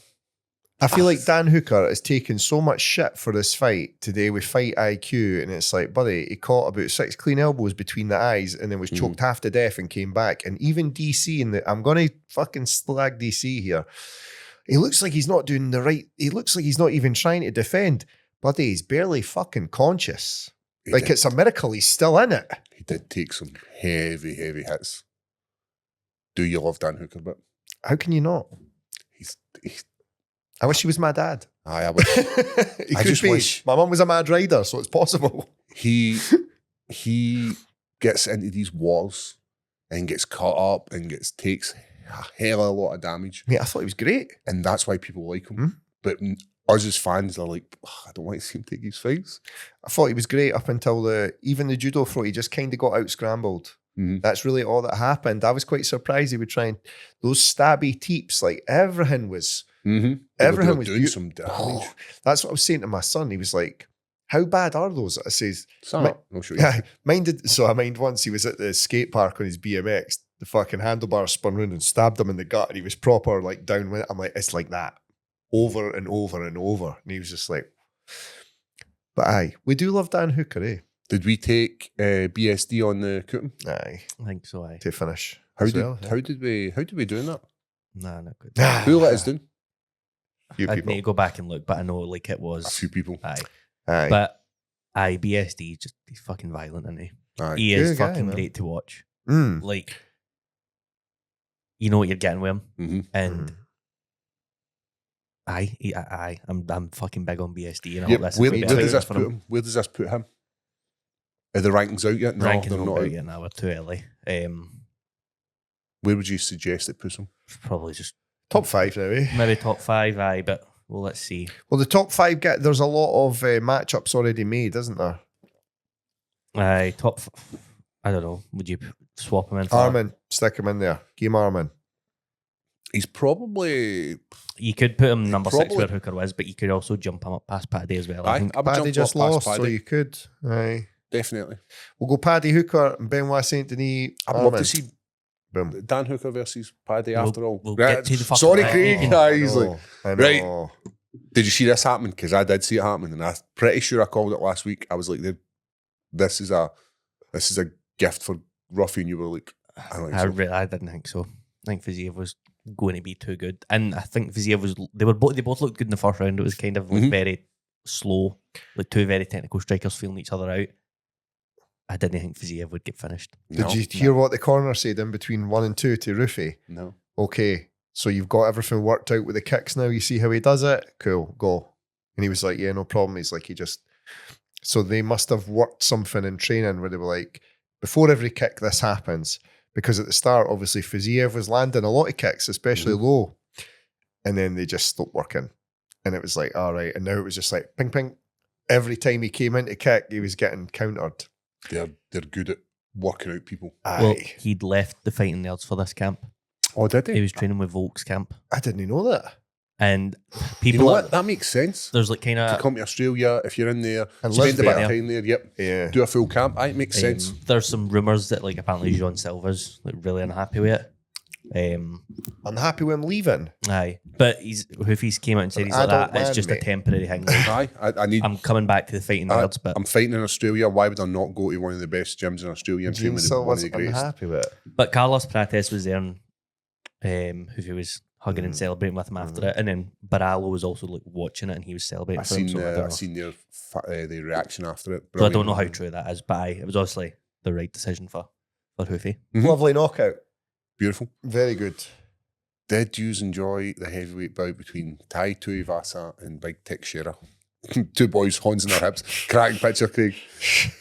I feel like Dan Hooker has taken so much shit for this fight today with Fight IQ, and it's like, buddy, he caught about 6 clean elbows between the eyes and then was choked half to death and came back. And even DC, I'm going to fucking slag DC here. He looks like he's not doing the right, he looks like he's not even trying to defend. Buddy, he's barely fucking conscious. It's a miracle he's still in it. He did take some heavy hits. Do you love Dan Hooker? But How can you not? he's I wish he was my dad. I wish He I could just be. wish- My mum was a mad rider, so it's possible. he gets into these wars and gets caught up and takes a hell of a lot of damage, Mate, I thought he was great. and that's why people like him. Hmm? But us as fans are like, I don't want to see him take these fights. I thought he was great up until even the judo throw. He just kind of got out scrambled. Mhm. That's really all that happened. I was quite surprised he would try and those stabby teeps, like everything was. Mm-hmm. Everything was doing beau- some damage. Oh, that's what I was saying to my son. He was like, "How bad are those?" I says, I'll show you. "Yeah, So I mind once he was at the skate park on his BMX. The fucking handlebar spun round and stabbed him in the gut, and he was proper like down with it. I'm like, it's like that over and over and over, and he was just like, but aye, we do love Dan Hooker, eh? Did we take BSD on the Kutum? Aye, I think so, aye. to finish. How as did well, yeah. how did we do in that? Nah, not good. Who let us down? Few I'd people. need to go back and look, but I know like it was A few people. aye. Aye. But aye, BSD he's fucking violent, isn't he? Aye. He is Good guy, fucking man. great to watch. Mm. Like you know what you're getting with him. Mhm. And Mm. I'm fucking big on BSD and I Yep. hope that's Where a bit does better this for put him. him? Where does this put him? Are the rankings out yet? No, Rankings they're not not out out. yet now, we're too early. Where would you suggest it puts him? Probably just Top 5 now, eh? maybe top 5, aye, but well, let's see. Well, the top 5 there's a lot of matchups already made, isn't there? Aye, I don't know. Would you swap him in for Arman, stick him in there. Game Arman. He's probably. You could put him number 6 Probably. where Hooker was, but you could also jump him up past Paddy as well. I Aye, think. I would Paddy jump just up past lost, so Paddy. you could. Aye. Definitely. We'll go Paddy Hooker and Benoit Saint Denis. I'd love Arman. to see Boom. Dan Hooker versus Paddy We'll- after all. we'll Right, get to the fucking sorry, fight. Craig. I He's like, I right. know. did you see this happening? Because I did see it happening, and I'm pretty sure I called it last week. I was like, this is a gift for Ruffy, and you were like, I don't think so. I didn't think so. I think Fiziev was going to be too good, and I think Fiziev was. They both looked good in the first round. It was kind of like Mhm. very slow, like two very technical strikers feeling each other out. I didn't think Fiziev would get finished. No, Did you hear what the corner said in between 1 and 2 to Ruffy? No. Okay, so you've got everything worked out with the kicks now. You see how he does it? Cool, go. And he was like, yeah, no problem. He's like, so they must have worked something in training where they were like, before every kick this happens, because at the start, obviously, Fiziev was landing a lot of kicks, especially low. And then they just stopped working. And it was like, all right. And now it was just like, ping, ping. Every time he came into kick, he was getting countered. They're good at working out people. Well, he'd left the fighting nerds for this camp. Oh, did he? He was training with Volk's camp. I didn't know that. And You people know what? That makes sense. there's like kind To of come to Australia, if you're in there, And spend a bit live of there. time there, yep. Yeah. Do a full camp. It makes sense. there's some rumours that like apparently John Silver's like really unhappy with it. Unhappy with him leaving. Aye, but Hoofy's came out and said he's I like don't that. It's mind, just mate. a temporary thing. Like, Aye, I need. I'm coming back to the fighting nerds, but I'm fighting in Australia. Why would I not go to one of the best gyms in Australia and train Gene with one of Silver's the greatest? unhappy with it. but Carlos Prates was there, and Hoofy was hugging and celebrating with him after it, and then Baralo was also like watching it, and he was celebrating. I for him, seen so I don't know. I seen the reaction after it. So I don't know how Brilliant. true that is, but it was obviously the right decision for Hoofy. Mhm. Lovely knockout. Beautiful. Very good. Did you enjoy the heavyweight bout between 𝗟𝗘𝗔𝗧𝗛𝗘𝗥'𝗚 and Big Tick Shearer? Two boys, hands in their hips. Crack picture, Craig.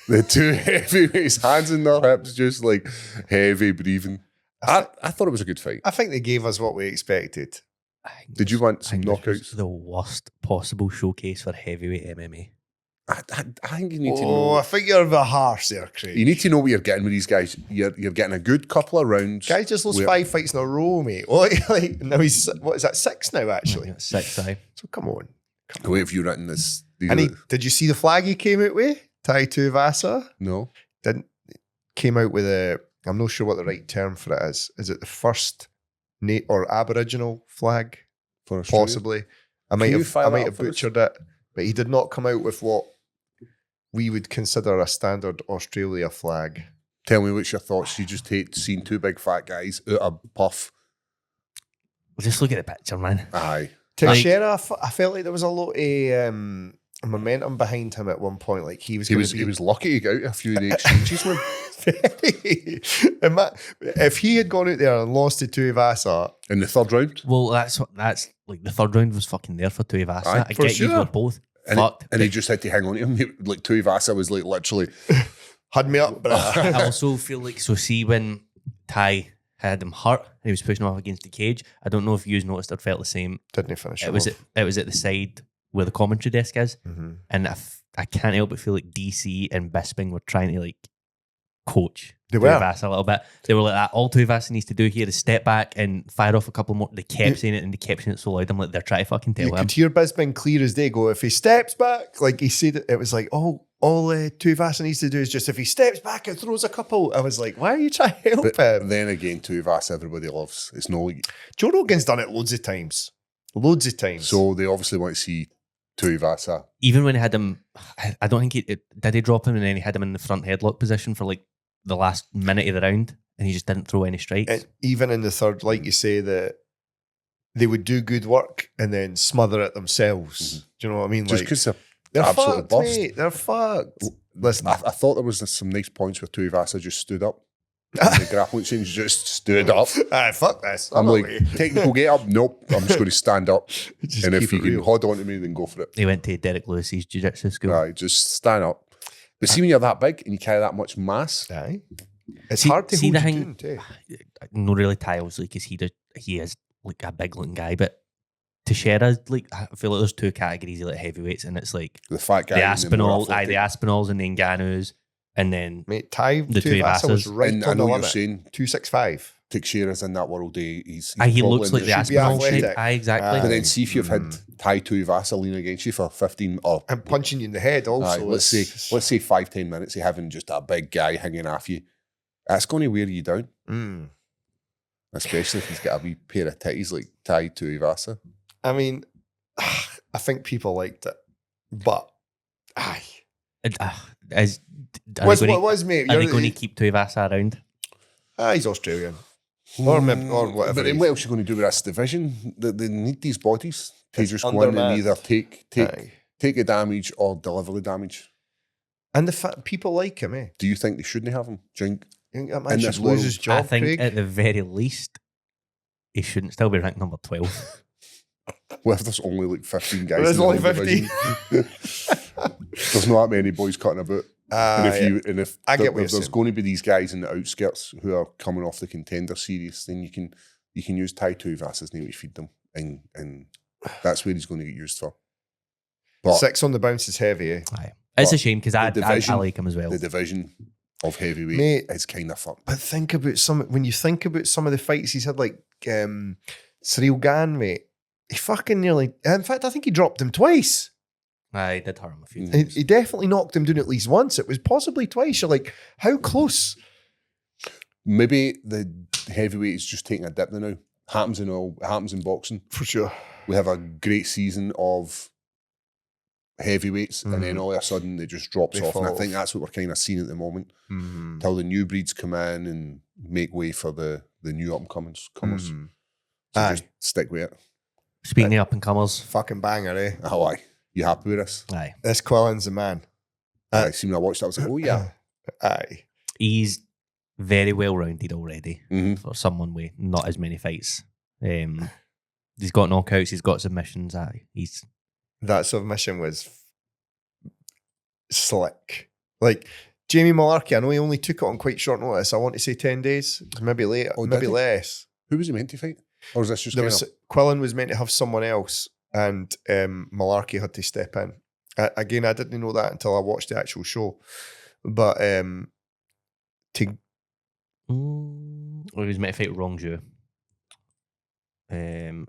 The two heavyweights, hands in their hips, just like heavy breathing. I thought it was a good fight. I think they gave us what we expected. Did you want I some think this was knockouts? the worst possible showcase for heavyweight MMA. I think you need to Oh, know. I think you're a bit harsh there, Craig. You need to know what you're getting with these guys. You're getting a good couple of rounds. Guy just lost where- 5 fights in a row, mate. What, like, now he's, what is that, 6 now, actually? 6 eye. So come on. The way have you written this? These And are the- did you see the flag he came out with? 𝗟𝗘𝗔𝗧𝗛𝗘𝗥'𝗚? no. Came out with a, I'm not sure what the right term for it is. Is it the first or Aboriginal flag? For Australia? Possibly. I might you have file that up for us? butchered it, but he did not come out with what we would consider a standard Australia flag. Tell me what's your thoughts. You just hate seeing two big fat guys out of puff. Just look at the picture, man. Aye. Teixeira, I felt like there was a lot of momentum behind him at one point. Like he was He was lucky to get out a few of the exchanges, man. If he had gone out there and lost to 𝗟𝗘𝗧𝗛𝗃, In the third round. Well, that's like the third round was fucking there for 𝗟𝗧𝗛𝗃. Aye, I for get you sure. were both And, fucked. and he just had to hang on to him. Like 𝗟𝗃𝗧𝗃 was like literally. had me up. I also feel like, so see when Ty had him hurt and he was pushing him off against the cage, I don't know if you noticed or felt the same. Didn't he finish It was at the side where the commentary desk is, and I can't help but feel like DC and Bisping were trying to like coach They were. 𝗟𝗧𝗃 a little bit. They were like that. All 𝗟𝗃𝗃 needs to do here is step back and fire off a couple more. They kept saying it and they kept saying it so loud. I'm like, they're trying to fucking tell You him. could hear Bisping clear as day go, if he steps back, like he said, it was like, all 𝗟𝗃𝗃 needs to do is just if he steps back and throws a couple. I was like, why are you trying to help But him? then again, 𝗟𝗃𝗃 everybody loves. It's no. Joe Rogan's done it loads of times. Loads of times. So they obviously want to see 𝗟𝗃𝗃. Even when he had him, I don't think did he drop him and then he had him in the front headlock position for like the last minute of the round and he just didn't throw any strikes. And even in the third, like you say, that they would do good work and then smother it themselves. Do you know what I mean? Just Like, because they're absolutely fucked, bust. mate. They're fucked. Listen, I thought there was some nice points where 𝗟𝗃𝗃 just stood up. And the grappling change just stood up. fuck this. I'm like, away. technical get up? Nope. I'm just going to stand up. Just And if keep you it can real. hold on to me, then go for it. He went to Derek Lewis's jiu-jitsu school. Right, just stand up. But see when you're that big and you carry that much mass, Aye. It's See- hard to see hold the you thing- down too. No, really, Ty, obviously, because he is like a big looking guy, but Teixeira, like, I feel like there's two categories of like heavyweights, and it's like the fat guy. the and the more Aspinalls, the athletic. Aspinalls and the Ngannous, and then Mate, Ty The 𝗟𝗃𝗃 was 𝗟𝗃𝗃. right And I on the know you're limit. saying 265. Teixeira's in that world. He's he probably looks in like the should be Aspinall shape. athletic. Aye, exactly. But then see if you've had Ty 𝗟𝗃𝗃 lean against you for 15 or And punching you in the head also. aye, let's say 5-10 minutes of having just a big guy hanging off you. That's going to wear you down, Mm. especially if he's got a wee pair of titties like Ty 𝗟𝗃𝗃. I mean, I think people liked it. But, aye. Is, What was, mate? are they You're- going to keep 𝗟𝗃𝗃 around? He's Australian. Or whatever. But then what else are you going to do with this division? They need these bodies to It's just go in and undermanned. either take Aye. the damage or deliver the damage. And people like him, eh? Do you think they shouldn't have him? Do you think You think that In man this should lose world, his job, I think Craig? at the very least, he shouldn't still be ranked number 12. what if there's only like 15 guys? There's in the only whole 15. division? There's not that many boys cutting about. And if I get what you're there's saying. going to be these guys in the outskirts who are coming off the contender series, then you can use 𝗟𝗘𝗔𝗧𝗛𝗘𝗥, that's his name, to feed them, and that's where he's going to get used for. But 6 on the bounce is heavy, eh? Aye. It's a shame because I division- like him as well. the division of heavyweight Mate, is kind of fucked. But when you think about some of the fights he's had, like Tsarukyan, mate, he fucking nearly. In fact, I think he dropped him twice. I did hurt him a few Mm. times. He definitely knocked him down at least once. It was possibly twice. You're like, how close? Maybe the heavyweight is just taking a dip now. Happens in boxing. For sure. We have a great season of heavyweights, and then all of a sudden it just drops They off. And I fall think off. that's what we're kind of seeing at the moment. Mm-hmm. Till the new breeds come in and make way for the new up and comers. Mm-hmm. So Aye. just stick with it. Speaking of up and comers, Fucking banger, eh? Oh, aye. You happy with this? aye, This Quillan's the man. I see when I watched that, I was like, oh yeah. Aye. he's very well rounded already Mhm. for someone with not as many fights. He's got knockouts, he's got submissions. Aye, he's That submission was slick. Like, Jamie Malarkey, I know he only took it on quite short notice. I want to say 10 days. Maybe later. Oh, did maybe he? less. Who was he meant to fight? Or was this just There kind was, of... Quillan was meant to have someone else, and Malarkey had to step in. Again, I didn't know that until I watched the actual show. But he was meant to fight 𝗟𝗘𝗔𝗦𝗧. And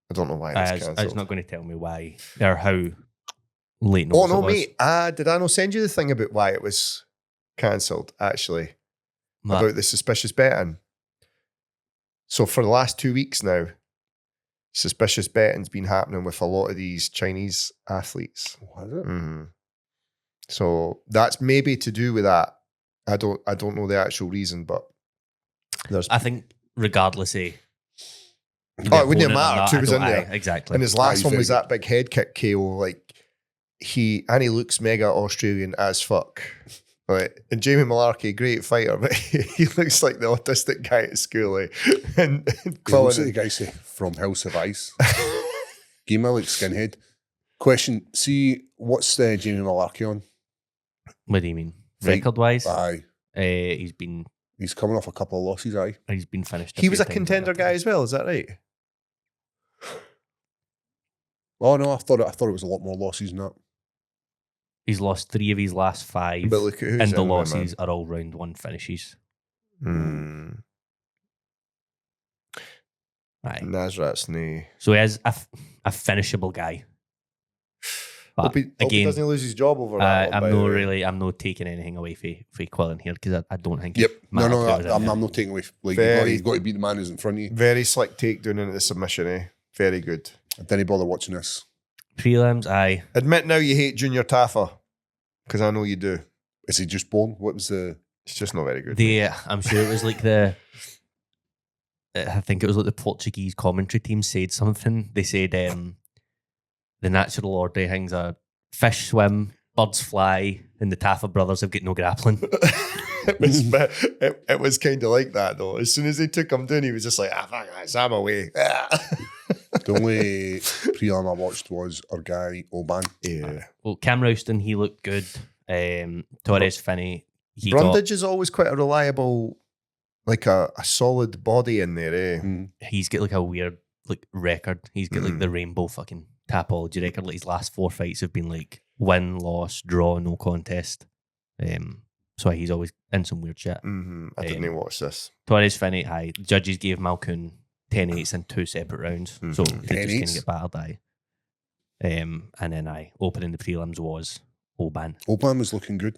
I don't know why it was it's cancelled. not going to tell me why or how late Oh notice no, it was. mate! Did I not send you the thing about why it was cancelled? Actually, Nah. about the suspicious betting. So for the last 2 weeks now, suspicious betting's been happening with a lot of these Chinese athletes. What is it? Mm-hmm. So that's maybe to do with that. I don't know the actual reason, but there's. I think regardless of Oh, it wouldn't have mattered who was in there. Exactly. And his last he's one very was that big head kick KO. Like he looks mega Australian as fuck. Right. And Jamie Malarkey, great fighter, but he looks like the autistic guy at school. Eh? And He looks like the Quillan, guy say, from House of Ice. Game like skinhead. Question, see, what's Jamie Malarkey on? What do you mean? Right. Record wise, Aye. he's coming off a couple of losses, aye. been finished. he was a few times contender already. guy as well. Is that right? Oh no, I thought it was a lot more losses than that. He's lost 3 of his last 5, But look at who's and the in there, losses are all round 1 finishes. man. Aye. Nasrat's knee. So he is a finishable guy. But Hope he again, doesn't lose his job over that. I'm not taking anything away from Quillan here because I don't think. Yep. Matt No, Taylor's in I'm there. not taking away. Like Very- you've got to beat the man who's in front of you. Very slick takedown into the submission, eh? Very good. I didn't bother watching this. Prelims, aye. Admit now you hate Junior Taffa, because I know you do. Is he just born? What was the... It's just not very good. I'm sure it was like I think it was like the Portuguese commentary team said something. They said the natural order of things are fish swim, birds fly, and the Taffa brothers have got no grappling. it was kind of like that though. As soon as they took him down, he was just like, fuck this, I'm away. The only prelim I watched was our guy, Oban. Yeah. Well, Cam Rouston, he looked good. Torres Finney, he Brundage is always quite a reliable, like a solid body in there, eh? he's got like a weird like record. He's got like the rainbow fucking tapology record. Like his last 4 fights have been like win, loss, draw, no contest. So he's always in some weird shit. I didn't watch this. Torres Finney, aye. Judges gave Malkoun 10-8s in 2 separate rounds. So he just 10-8s? going to get battered, aye. And then opening the prelims was Oban. Oban was looking good.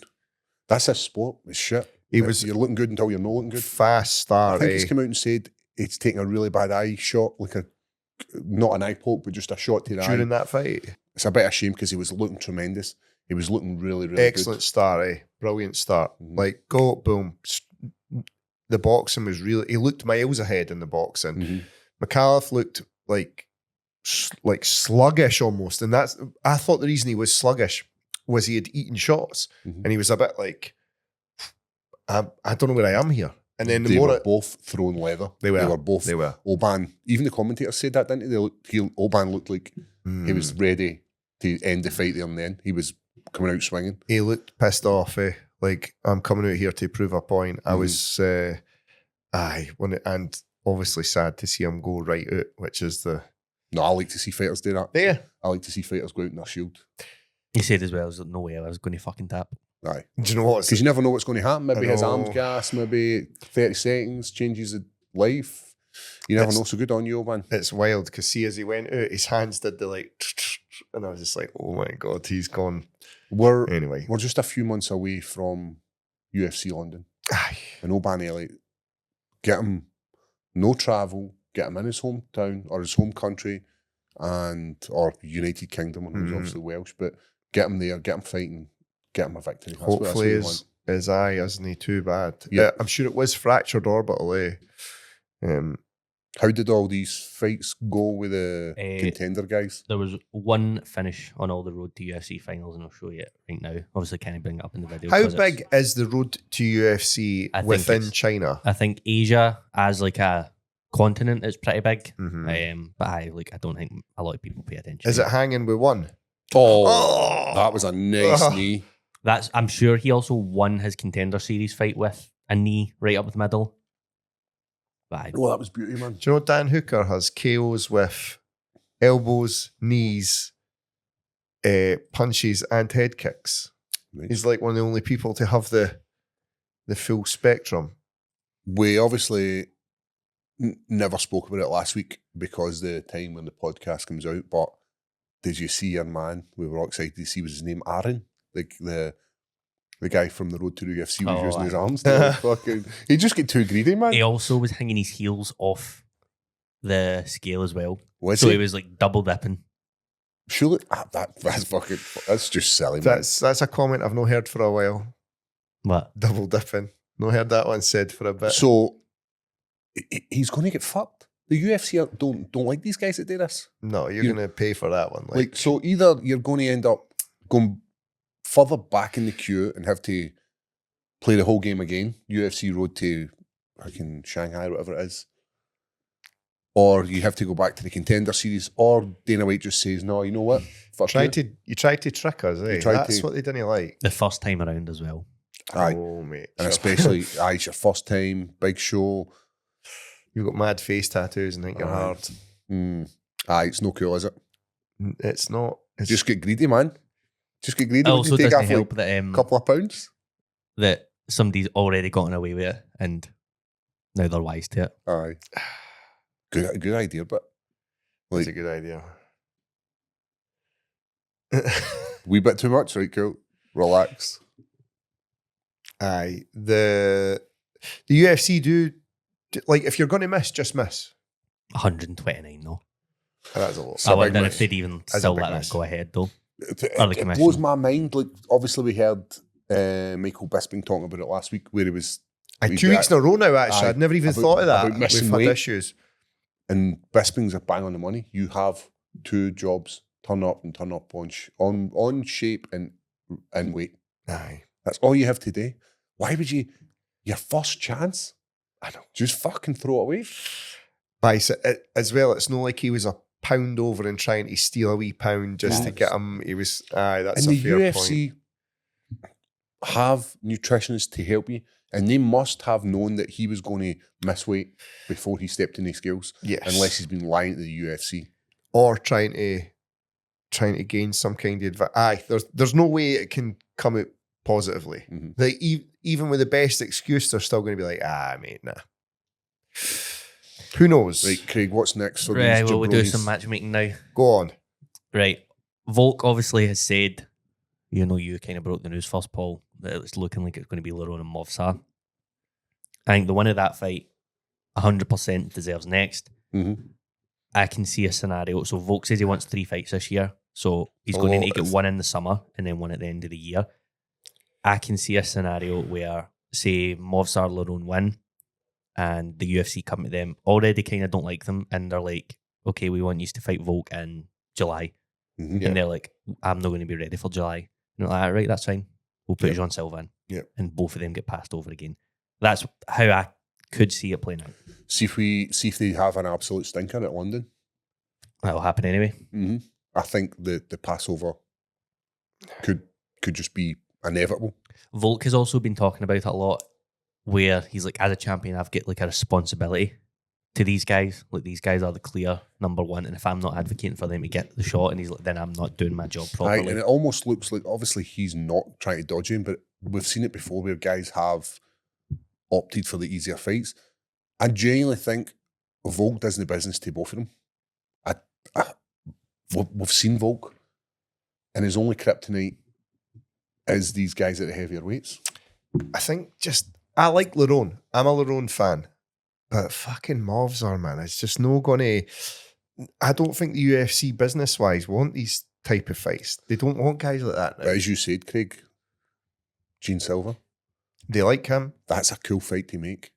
That's a sport. It's shit. He was You're looking good until you're not looking good. fast I start, think eh? he's come out and said it's taking a really bad eye shot, like not an eye poke, but just a shot to the eye. During that fight. It's a bit of a shame because he was looking tremendous. He was looking really, really Excellent start, eh? Brilliant start. Like, go, boom. The boxing was really, he looked miles ahead in the boxing. good. McAuliffe looked like sluggish almost. And I thought the reason he was sluggish was he had eaten shots. Mhm. And he was a bit like, I don't know where I am here. And then the They more were both throwing leather. They were. both. they were. Oban, even the commentators said that, didn't they? Oban looked like he was ready to end the fight there and then. He was coming out swinging. He looked pissed off. Like, I'm coming out here to prove a point. I was, and obviously sad to see him go right out, which is the. No, I like to see fighters do that. Yeah. I like to see fighters go out in their shield. He said as well, there's no way I was going to fucking tap. Aye. Do you know what? Because you never know what's going to happen. Maybe I his know. arms gas, maybe 30 seconds changes his life. You never know. So good on you, old man. It's wild because see, as he went out, his hands did the like, and I was just like, oh my God, he's gone. Anyway. We're just a few months away from UFC London. Aye. And O'Banelli, get him no travel, get him in his hometown or his home country or United Kingdom, and he's obviously Welsh, but get him there, get him fighting, get him a victory. Hopefully his eye isn't too bad. Yeah. I'm sure it was fractured orbital, How did all these fights go with the contender guys? There was one finish on all the road to UFC finals, and I'll show you it right now. Obviously, can I bring it up in the video? How big is the road to UFC within China? I think Asia, as like a continent, is pretty big. Mhm. But I don't think a lot of people pay attention. Is it hanging with one? Oh, that was a nice knee. I'm sure he also won his contender series fight with a knee right up the middle. But Oh, that was beauty, man. Do you know Dan Hooker has KOs with elbows, knees, punches, and head kicks? Nice. He's like one of the only people to have the full spectrum. We obviously never spoke about it last week because the time when the podcast comes out, but did you see your man? We were all excited to see, was his name Aaron? Like the guy from the road to the UFC was using his arms. Fucking, he just get too greedy, man. he also was hanging his heels off the scale as well. Was he was like double dipping. Surely that's just silly, man. That's a comment I've not heard for a while. What? Double dipping. Not heard that one said for a bit. So he's going to get fucked. The UFC don't like these guys that do this. No, you're going to pay for that one. Like, so either you're going to end up going further back in the queue and have to play the whole game again, UFC road to fucking Shanghai, whatever it is, or you have to go back to the contender series, or Dana White just says, no, you know what? Fuck you tried to trick us, eh? That's what they didn't like. The first time around as well. Aye. Oh, mate. And especially, it's your first time, big show. You've got mad face tattoos and think you're hard. It's no cool, is it? It's not. Just get greedy, man. Just get greedy. It also take doesn't off help like that a couple of pounds. that somebody's already gotten away with it and now they're wise to it. Aye. Good idea, but That's a good idea. wee bit too much, right? Cool. Relax. Aye. The UFC do like, if you're going to miss, just miss. 129 though. That's a lot. I wonder if they'd even still let that go ahead though. It blows my mind. Like, obviously, we heard Michael Bisping talking about it last week, where he was 2 weeks in a row now. Actually, I'd never even thought of that. We've had issues, and Bisping's a bang on the money. You have two jobs: turn up and turn up on shape and weight. Aye, that's all you have to do. Why would you? Your first chance, I know, just fucking throw it away. But as well, it's not like he was a pound over and trying to steal a wee pound just to get him. He was. Aye, that's and a fair the UFC point. Have nutritionists to help you, and they must have known that he was going to miss weight before he stepped in the scales. Yes, unless he's been lying to the UFC or trying to gain some kind of advantage. Aye, there's no way it can come out positively. Mm-hmm. Like even with the best excuse, they're still going to be like, mate, nah. Who knows? Right, Craig, what's next for Right, these well, we'll do jabronis? some matchmaking now. Go on. Right. Volk obviously has said, you kind of broke the news first, Paul, that it's looking like it's going to be 𝗟𝗘𝗓 and 𝗟𝗧. I think the winner of that fight 100% deserves next. Mm-hmm. I can see a scenario. So Volk says he wants 3 fights this year. So he's going to get one in the summer and then one at the end of the year. I can see a scenario where, say, 𝗟𝗧 𝗟𝗓 win and the UFC come to them, already kind of don't like them, and they're like, okay, we want you to fight Volk in July. Mm-hmm. And they're like, I'm not going to be ready for July. And they're like, right, that's fine. We'll put John Silva in. Yep. And both of them get passed over again. That's how I could see it playing out. See if they have an absolute stinker at London. That'll happen anyway. Mm-hmm. I think the Passover could just be inevitable. Volk has also been talking about it a lot, where he's like, as a champion, I've got like a responsibility to these guys. Like, these guys are the clear number one, and if I'm not advocating for them to get the shot, and he's like, then I'm not doing my job properly. And it almost looks like, obviously he's not trying to dodge him, but we've seen it before where guys have opted for the easier fights. I genuinely think Volk does the business to both of them. We've seen Volk, and his only kryptonite is these guys at the heavier weights. I think I like Lerone. I'm a Lerone fan. But fucking 𝗟𝗧𝗏, man, it's just no going to... I don't think the UFC business-wise want these type of fights. They don't want guys like that now. But as you said, Craig, Gene Silver, They like him. that's a cool fight to make.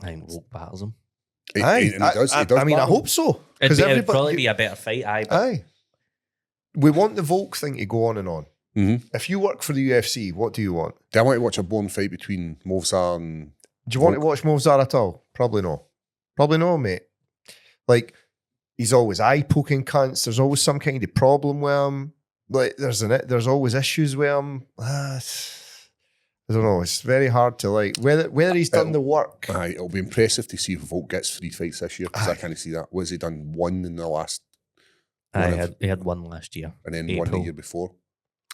I think Volk battles him. And he does I mean, I battle. hope so. It'd probably be a better fight, Aye. We want the Volk thing to go on and on. Mm-hmm. If you work for the UFC, what do you want? Do I want to watch a born fight between 𝗟𝗧𝗏 and... Do you want to watch 𝗟𝗧𝗏 at all? Probably no. Probably no, mate. Like, he's always eye-poking cunts. There's always some kind of problem with him. Like, there's always issues with him. I don't know. It's very hard to, like, whether he's done the work. Aye, it'll be impressive to see if Volk gets 3 fights this year, because I can't see that. Was he done 1 in the last... He had 1 last year. And then April. 1 the year before.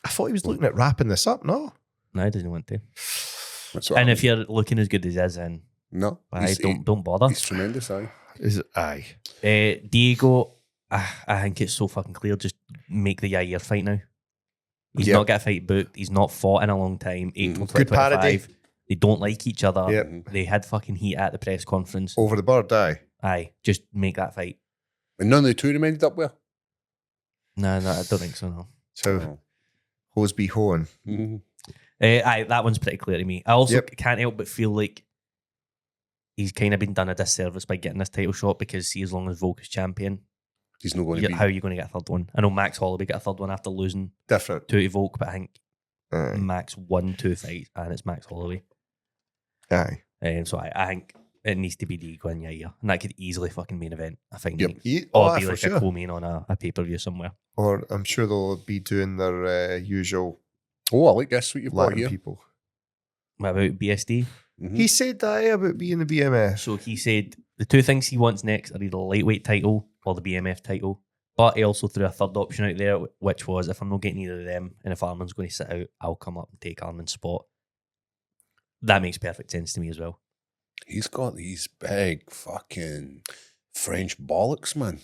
I thought he was looking at wrapping this up, no? No, he doesn't want to. That's what And I if you're looking as good as he is, then No. don't bother. He's tremendous, aye. Is it? Aye. Diego, I think it's so fucking clear. Just make the Yair fight now. He's not got a fight booked. He's not fought in a long time. April Good 2025. parody. They don't like each other. Yep. They had fucking heat at the press conference. Over the bird, aye. Aye, just make that fight. And none of the two ended up well. No, I don't think so, no. So, hoes be hoeing. Mm-hmm. Aye, that one's pretty clear to me. I also Yep. can't help but feel like he's kind of been done a disservice by getting this title shot, because see, as long as Volk is champion, He's not going to be... how are you going to get a third one? I know Max Holloway got a third one after losing Different. 2 to Volk, but I think Aye. Max won 2 fights, and it's Max Holloway. Aye. So I think it needs to be Diego and Yair, and that could easily fucking main event, I think. Yep. Or Aye, be for like sure. a co-main on a pay-per-view somewhere. Or I'm sure they'll be doing their usual Oh, I like this, what you've got Latin here. people. What about BSD? Mhm. He said that about being the BMF. So he said the 2 things he wants next are either the lightweight title or the BMF title. But he also threw a third option out there, which was, if I'm not getting either of them, and if Arman's going to sit out, I'll come up and take Arman's spot. That makes perfect sense to me as well. He's got these big fucking French bollocks, man.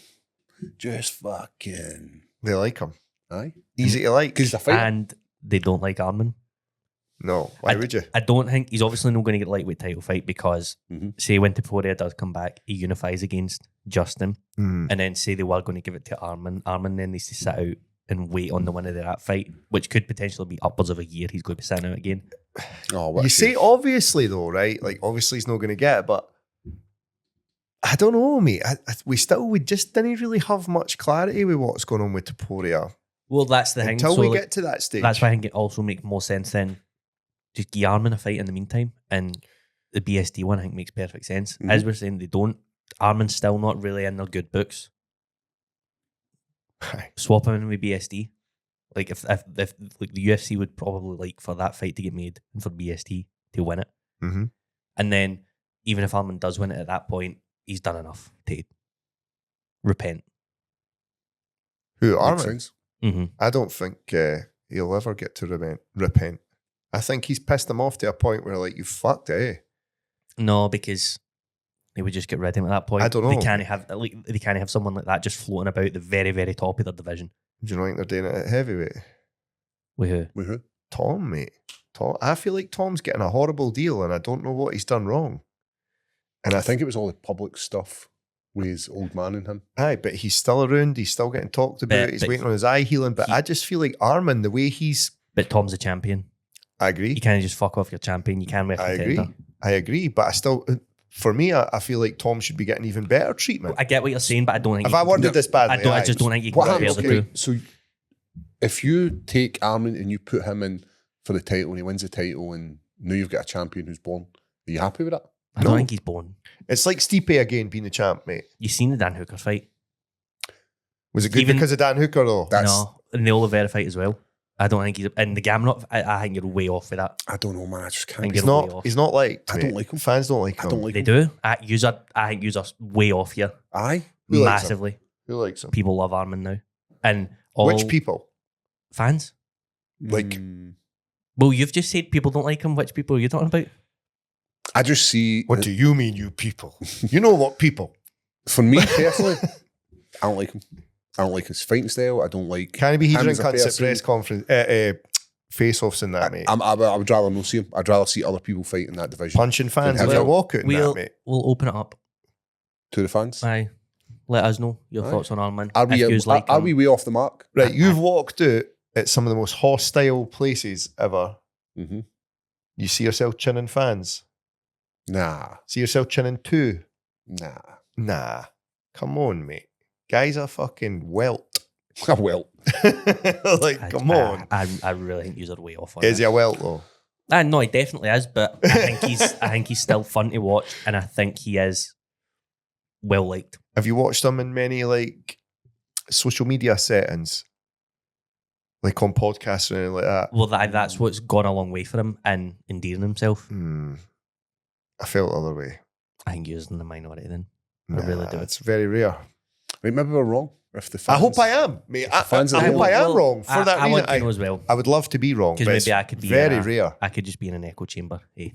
Just fucking... They like him. Aye. Easy to like. Because he's a fighter. And they don't like Arman. No. Why would you? I don't think he's obviously not going to get a lightweight title fight, because say when Topuria does come back, he unifies against Justin, Mm. and then say they were going to give it to Arman. Arman then needs to sit out and wait on the winner of that fight, which could potentially be upwards of a year. He's going to be sitting out again. Oh, what You a say shame. obviously though, right? Like obviously he's not going to get it, but I don't know, mate. We just didn't really have much clarity with what's going on with Topuria Well, that's the thing. until So, we like, get to that stage. that's why I think it also makes more sense then. Just give Arman a fight in the meantime, and the BSD one I think makes perfect sense. Mhm. As we're saying, they don't. Arman's still not really in their good books. Aye. Swap him in with BSD. Like if like the UFC would probably like for that fight to get made and for BSD to win it. Mhm. And then even if Arman does win it at that point, he's done enough to repent. Who Makes Arman? sense. Mm-hmm. I don't think he'll ever get to repent. I think he's pissed him off to a point where like you fucked it. Eh? No, because they would just get rid of him at that point. I don't know. They can't have someone like that just floating about the very, very top of their division. Do you know think they're doing it at heavyweight? With who? With who? Tom, mate. Tom. I feel like Tom's getting a horrible deal, and I don't know what he's done wrong. And I think it was all the public stuff with his old man and him. Aye, but he's still around. He's still getting talked about. He's but waiting on his eye healing. But I just feel like Arman, the way he's... But Tom's a champion. I agree. You can't just fuck off your champion. You can't wear I contender. agree. I agree. But I still... For me, I feel like Tom should be getting even better treatment. I get what you're saying, but I don't think... If I worded this badly, I just don't think you can What compare happens? the two. Okay, so if you take Arman and you put him in for the title and he wins the title and now you've got a champion who's born, are you happy with that? I don't think he's born. It's like Stipe again being the champ, mate. You've seen the Dan Hooker fight. Was it good because of Dan Hooker though? No, in the Oliveira fight as well. I don't think he's in the Gamrot. I think you're way off with that. I don't know, man. I just can't. He's not liked. I don't like him. Fans don't like him. I don't like they him. do. I think you're way off here. Aye, Massively. Who likes him? People love Arman now, and which people? Fans. Like, well, you've just said people don't like him. Which people are you talking about? I just see. What do you mean, you people? You know what people? For me personally, I don't like him. I don't like his fighting style. I don't like. Can he be him as hearing a cunts at person. press conference, face-offs in that, mate? I would rather not see him. I'd rather see other people fight in that division. Punching fans Than in him. a walkout in that, mate. We'll open it up. To the fans. Aye. Let us know your thoughts on Arman. Are we way off the mark? Right, you've walked out at some of the most hostile places ever. Mm-hmm. You see yourself chinning fans? Nah. See yourself chinning two? Nah. Nah. Come on, mate. Guys are fucking welt. Well. Like, come on. I really think you're way off on Is it. he a welt though? No, he definitely is, but I think he's still fun to watch, and I think he is well liked. Have you watched him in many like social media settings? Like on podcasts or anything like that? Well, that's what's gone a long way for him and endearing himself. I felt the other way. I think he's in the minority then. I really do. It's very rare. Right, maybe we're wrong. If the I fans, hope I am, mate. I fans are hope I am wrong for that I reason. want to know as well. I would love to be wrong, but Because maybe it's I could be very rare. I could just be in an echo chamber. Hey,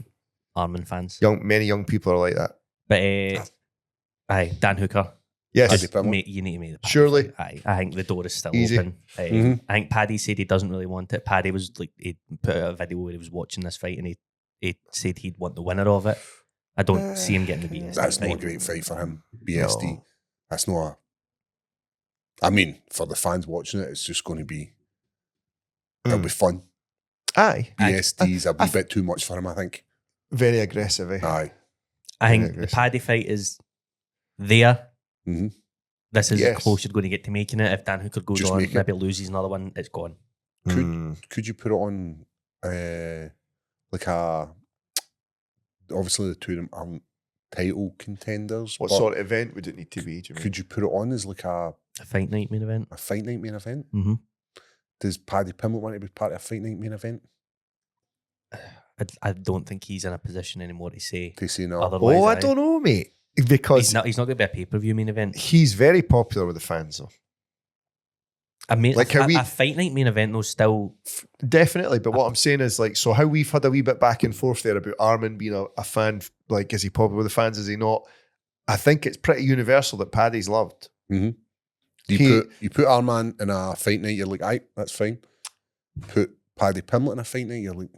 Arman fans. Many young people are like that. But aye, Dan Hooker. Yes, Mate, you need to make the Paddy surely. fight. I think the door is still Easy. open. I think Paddy said he doesn't really want it. Paddy was like, he put out a video where he was watching this fight and he said he'd want the winner of it. I don't see him getting the BSD. That's not a fight. great fight for him. BSD. No. That's not a. I mean, for the fans watching it, it's just going to be. It'll be fun. Aye. BSD's a wee bit too much for him, I think. Very aggressive, eh? Aye. I think aggressive. the Paddy fight is there. Mm-hmm. This is as close you're going to get to making it. If Dan Hooker goes Just on, make it. maybe loses another one, it's gone. Could you put it on like a. Obviously, the two of them aren't title contenders. What but sort of event would it need to be? could you put it on as like a Fight night main event. fight night main event? Mm-hmm. Does Paddy Pimblett want to be part of a fight night main event? I don't think he's in a position anymore to say. They say no. Otherwise, I don't know, mate. Because He's not going to be a pay-per-view main event. he's very popular with the fans, though. I mean, Like, a fight night main event, though, still. Definitely, but what I'm saying is, like, so how we've had a wee bit back and forth there about Arman being a fan, like, is he popular with the fans, is he not? I think it's pretty universal that Paddy's loved. Mm-hmm. You put Arman in a fight night, you're like, aye, that's fine. Put Paddy Pimblett in a fight night, you're like,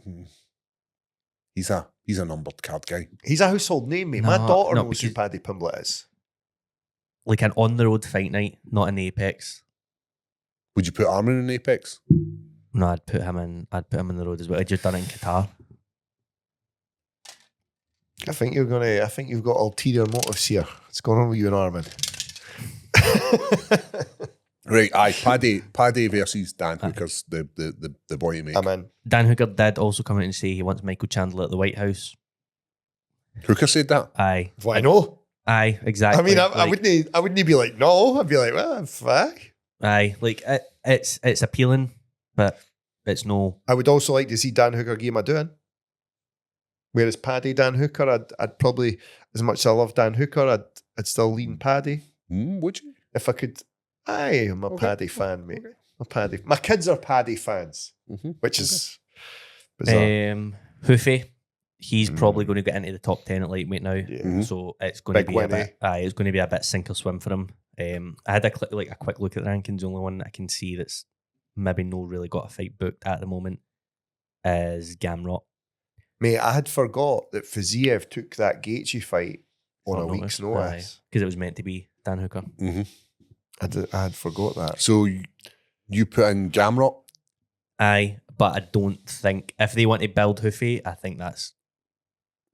he's a numbered card guy. He's a household name, mate. My No, daughter no, knows who because- Paddy Pimblett is. Like an on-the-road fight night, not in the Apex. Would you put Arman in Apex? No, I'd put him in the road as well. I'd just done it in Qatar. I think you've got ulterior motives here. What's going on with you and Arman? Right, aye, Paddy versus Dan Hooker's the boy you make. I'm in. Dan Hooker did also come out and say he wants Michael Chandler at the White House. Hooker said that? Aye. Why no? Aye, exactly. I mean, I wouldn't be like, no. I'd be like, well, fuck. Aye, like it's appealing, but it's no. I would also like to see Dan Hooker give him a doing. Whereas Paddy, Dan Hooker, I'd probably, as much as I love Dan Hooker, I'd still lean Paddy. Would you? If I could. Aye, I'm a Paddy fan, mate. My kids are Paddy fans, which is bizarre. Hoofy, he's probably going to get into the top 10 at lightweight now. Yeah. So it's going to Big be win, a bit. It's going to be a bit sink or swim for him. I had a quick look at the rankings. The only one I can see that's maybe no really got a fight booked at the moment is Gamrot. Mate, I had forgot that Fiziev took that Gaethje fight on a week's notice. Because it was meant to be Dan Hooker. Mm-hmm. I had forgot that. So you put in Gamrot? Aye, but I don't think if they want to build Hoofy, I think that's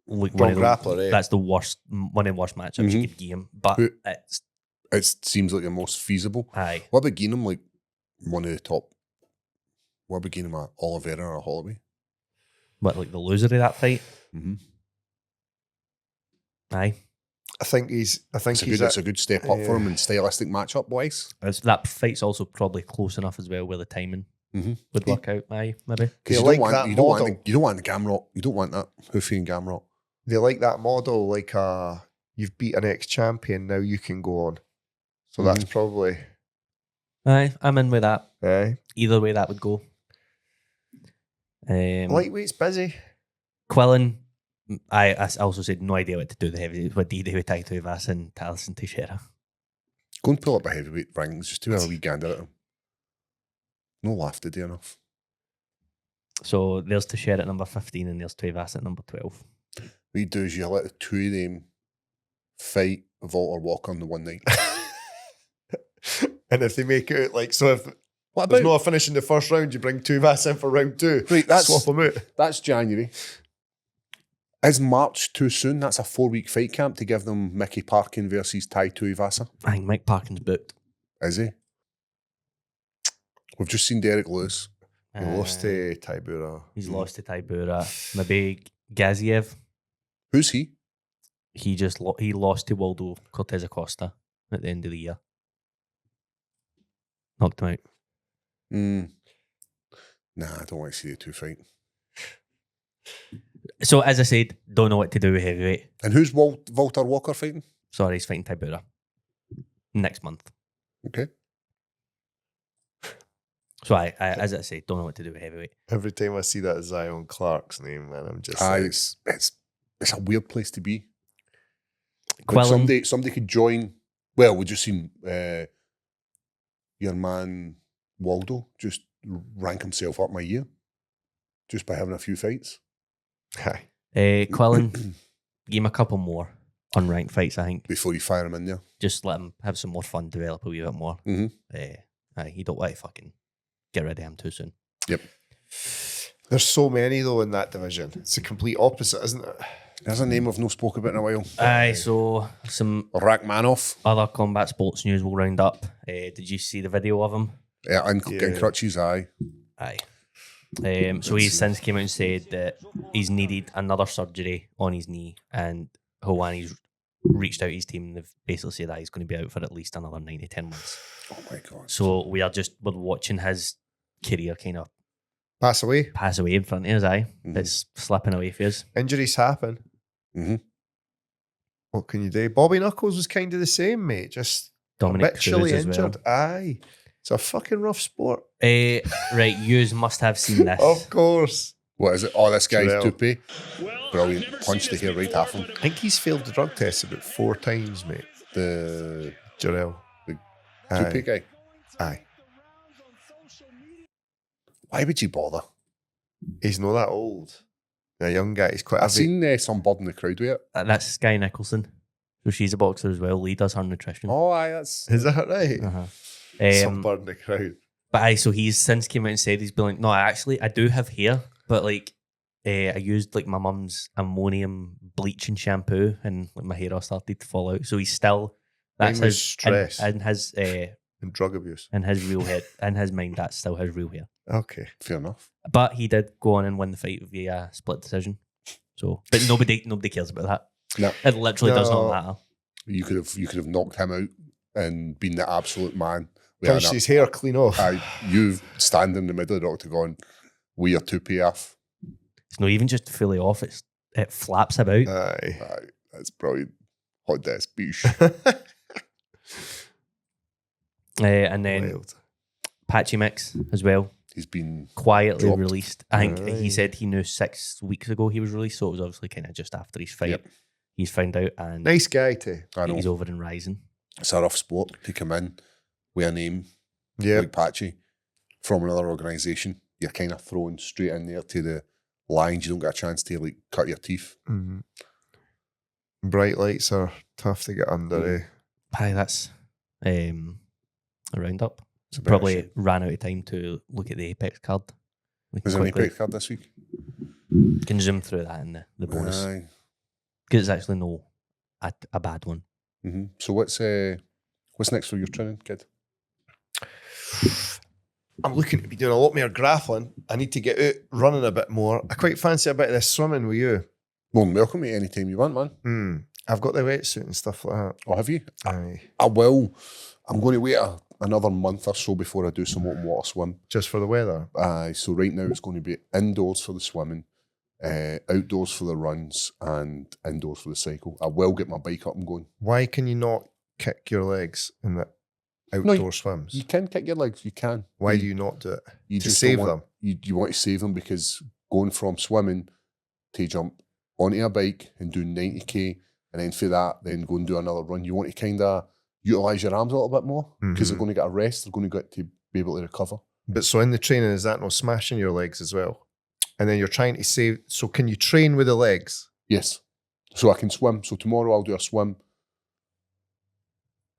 like One grappler, eh? That's the worst, one of the worst matchups you could give him. But It seems like the most feasible. Aye. What about getting him like one of the top? What about getting him a Oliveira or a Holloway? What, like the loser of that fight? Mm-hmm. Aye. I think he's It's a good step up for him and stylistic matchup wise. That fight's also probably close enough as well where the timing would work out. Maybe They you like don't want that you don't model. want the 𝗟𝗚𝗏. You don't want that Ruffy and 𝗟𝗚𝗏. They like that model, like you've beat an ex-champion, now you can go on. So that's probably. Aye, I'm in with that. Aye. Either way, that would go. Lightweight's busy. Quillan, I also said no idea what to do with the heavyweight. What do you do with 𝗟𝗘𝗏𝗧 and 𝗟𝗘𝗔𝗧𝗏𝗏? Go and pull up a heavyweight rankings just to have a wee gander at him. No laugh to do enough. So there's 𝗟𝗘𝗏𝗧 at number 15 and there's 𝗟𝗏𝗧 at number 12. What you do is you let the two of them fight Volk or Walker on the one night. And if they make it out, like, so if What there's about not a finish in the first round, you bring 𝗟𝗏𝗧 in for round 2. Right, swap them out. that's January. Is March too soon? That's a 4-week fight camp to give them Mickey Parkin versus 𝗟𝗘𝗏𝗧. I think Mike Parkin's booked. Is he? We've just seen Derek Lewis. He lost to 𝗟𝗘𝗏𝗧. He's lost to 𝗟𝗘𝗏𝗧. Maybe Gaziev. Who's he? He lost to 𝗟𝗚𝗏𝗚𝗏𝗧 at the end of the year. Knocked him out. Nah, I don't want to see the two fight. So as I said, don't know what to do with heavyweight. And who's Walter Walker fighting? Sorry, he's fighting 𝗟𝗘𝗏𝗧 next month. Okay. So I as I said, don't know what to do with heavyweight. Every time I see that Zion Clark's name, man, I'm just Aye, like, it's a weird place to be. Quillan, Like somebody could join. Well, we just seen your man Waldo just rank himself up my year just by having a few fights. Aye. Quillan, give him a couple more unranked fights, I think. Before you fire him in there. Just let him have some more fun, develop a wee bit more. Aye, you don't want to fucking get rid of him too soon. Yep. There's so many though in that division. It's the complete opposite, isn't it? There's a name I've no spoke about in a while. Aye, so some Rachmaninoff. other combat sports news will round up. Did you see the video of him? Yeah, and crutches, aye. Aye. So he's since came out and said that he's needed another surgery on his knee, and Hawani's reached out to his team and they've basically said that he's going to be out for at least another 9 to 10 months. Oh my God. So we're watching his career kind of Pass away. pass away in front of us, aye. It's slipping away for us. Injuries happen. What can you do? Bobby Knuckles was kind of the same, mate. Just Dominic habitually Cruz as injured. well. Aye. It's a fucking rough sport. Right, yous must have seen this. Of course. What is it? Oh, this guy's Jarrell. Toupee. Brilliant. Punched the hair right half him. I think he's failed the drug test about 4 times, mate. The Jarrell. Toupee guy. Aye. Why would you bother? He's not that old. A young guy. He's quite I've seen some bird in the crowd with it. That's Sky Nicholson. So she's a boxer as well. Lee does her nutrition. Oh, aye, that's... Is that right? Some Um, bird in the crowd. But aye, so he's since came out and said he's been like, no, I do have hair, but like I used like my mum's ammonium bleaching shampoo and like my hair all started to fall out. So he's still that's Mine was his stress. and his And drug abuse. in his real head in his mind that's still his real hair. Okay. Fair enough. But he did go on and win the fight via split decision. So, but nobody cares about that. No. It literally does No. not matter. You could have knocked him out and been the absolute man. We had Punched his hair clean off. you stand in the middle of the octagon, we are Toupee off. It's not even just fully off; it flaps about. Aye. Aye, that's brilliant. Hot desk beach. And then Wild. Patchy Mix as well. He's been Quietly dropped. released. I think Aye. he said he knew 6 weeks ago he was released, so it was obviously kind of just after his fight. Yep. He's found out and Nice guy too. I know. he's over and rising. It's a rough sport to come in with a name Yeah. like Patchy from another organisation. You're kind of thrown straight in there to the lines. You don't get a chance to like cut your teeth. Mhm. Bright lights are tough to get under. Eh? Aye, that's a roundup. It's a bit Probably of shit. ran out of time to look at the Apex card. We can Is there an quickly- Apex card this week? Can zoom through that in the bonus. Aye. Because it's actually a bad one. So what's next for your training, kid? I'm looking to be doing a lot more grappling. I need to get out running a bit more. I quite fancy a bit of this swimming with you. More than welcome to any time you want, man. I've got the wetsuit and stuff like that. Oh, have you? Aye. I will. I'm going to wait another month or so before I do some open water swim. Just for the weather? Aye. So right now it's going to be indoors for the swimming, outdoors for the runs, and indoors for the cycle. I will get my bike up and going. Why can you not kick your legs in the outdoor swims? You can kick your legs. You can. Why do you not do it? You to just save don't them? You want to save them because going from swimming to jump onto a bike and do 90k, and then for that, then go and do another run. You want to kind of utilise your arms a little bit more because they're going to get a rest. They're going to get to be able to recover. But so in the training, is that not smashing your legs as well? And then you're trying to save. So can you train with the legs? Yes. So I can swim. So tomorrow I'll do a swim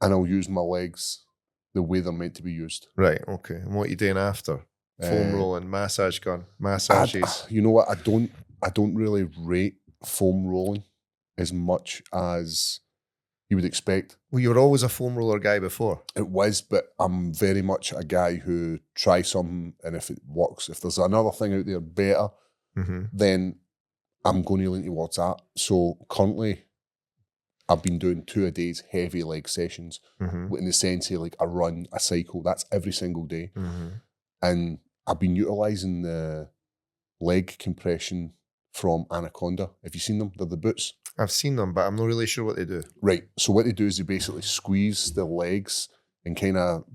and I'll use my legs the way they're meant to be used. Right, okay. And what are you doing after? Foam rolling, massage gun, massages. You know what? I don't really rate foam rolling as much as you would expect. Well, you were always a foam roller guy before. It was, but I'm very much a guy who tries something, and if it works, if there's another thing out there better, then I'm going to lean towards that. So currently, I've been doing 2 a days, heavy leg sessions, in the sense of like a run, a cycle. That's every single day, and I've been utilising the leg compression from Anaconda. Have you seen them? They're the boots. I've seen them, but I'm not really sure what they do. Right. So what they do is they basically squeeze the legs and kind of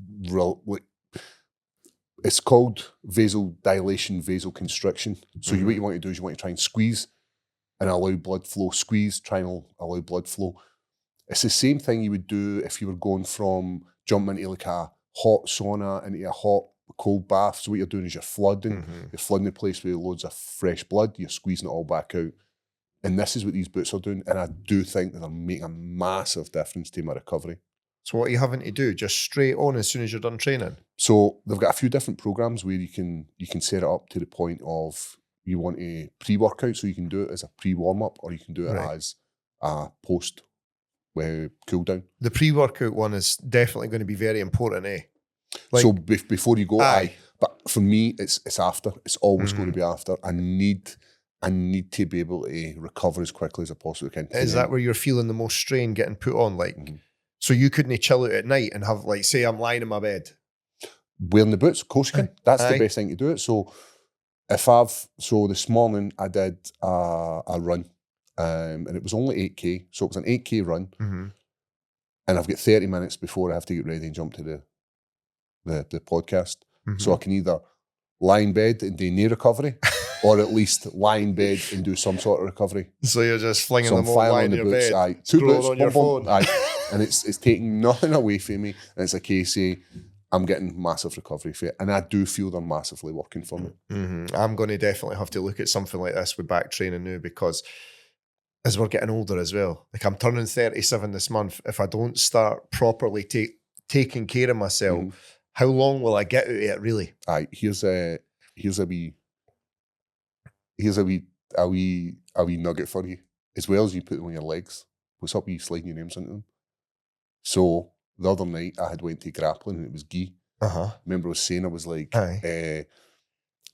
it's called vasodilation, vasoconstriction. So what you want to do is you want to try and squeeze and allow blood flow. Squeeze, try and allow blood flow. It's the same thing you would do if you were going from jumping into like a hot sauna into a hot cold bath. So what you're doing is you're flooding the place with loads of fresh blood. You're squeezing it all back out. And this is what these boots are doing. And I do think that they're making a massive difference to my recovery. So what are you having to do? Just straight on as soon as you're done training? So they've got a few different programs where you can set it up to the point of you want a pre-workout, so you can do it as a pre-warm-up, or you can do it as a post cool down. The pre-workout one is definitely going to be very important, eh? Like, so before you go, but for me, it's after. It's always going to be after. I need to be able to recover as quickly as I possibly can. Is that where you're feeling the most strain getting put on? Like, so you couldn't chill out at night and have, like, say I'm lying in my bed. Wearing the boots, of course you can. That's the best thing to do it. So this morning I did a run, and it was only 8k. So it was an 8k run, and I've got 30 minutes before I have to get ready and jump to the podcast. So I can either lie in bed and do no recovery, or at least lie in bed and do some sort of recovery. So you're just flinging them all lying in your boots, bed, 2 boots on your phone. And it's taking nothing away from me. And it's a case of I'm getting massive recovery for it. And I do feel they're massively working for me. I'm going to definitely have to look at something like this with back training now, because as we're getting older as well, like I'm turning 37 this month. If I don't start properly taking care of myself, how long will I get out of it really? Here's a wee nugget for you. As well as you put them on your legs, what's up with you sliding your names into them? So the other night I had went to grappling and it was gi. Remember I was saying, I was like,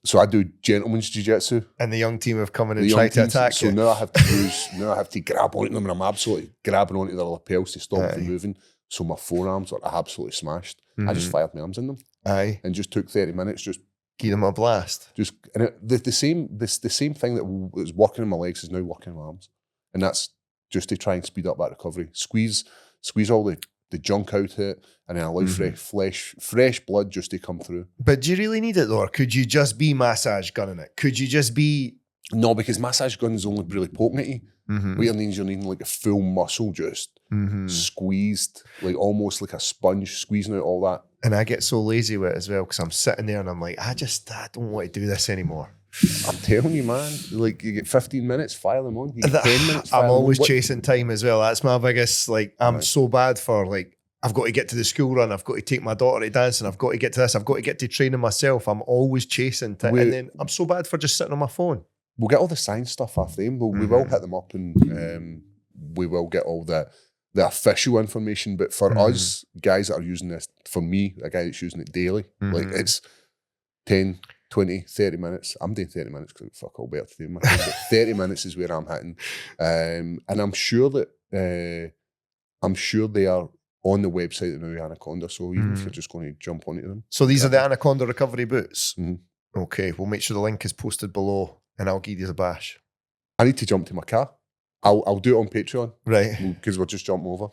so I do gentleman's jiu-jitsu. And the young team have come in and tried to attack you. So now I have to grab onto them, and I'm absolutely grabbing onto their lapels to stop them from moving. So my forearms are absolutely smashed. I just fired my arms in them. And just took 30 minutes, just give them a blast. The same thing that was working in my legs is now working in my arms. And that's just to try and speed up that recovery. Squeeze all the junk out of it, and then allow fresh blood just to come through. But do you really need it though? Or could you just be massage gunning it? Could you just be... No, because massage gun is only really poking at you. What you're needing like a full muscle just squeezed, like almost like a sponge, squeezing out all that. And I get so lazy with it as well, because I'm sitting there and I'm like, I don't want to do this anymore. I'm telling you, man, like you get 15 minutes, file them on. You get 10 minutes, I'm always chasing time as well. That's my biggest, like, I'm so bad for, like, I've got to get to the school run, I've got to take my daughter to dance, and I've got to get to this, I've got to get to training myself. I'm always chasing time. And then I'm so bad for just sitting on my phone. We'll get all the science stuff after them. We will hit them up, and we will get all the official information. But for us, guys that are using this, for me, a guy that's using it daily, like it's 10, 20, 30 minutes. I'm doing 30 minutes because fuck all better to do my thing, but 30 minutes is where I'm hitting. And I'm sure that I'm sure they are on the website of the Anaconda, so even if you're just going to jump onto them. So these are the Anaconda recovery boots? Mm-hmm. Okay, we'll make sure the link is posted below and I'll give you a bash. I need to jump to my car. I'll do it on Patreon. Right. Because we're just jumping over.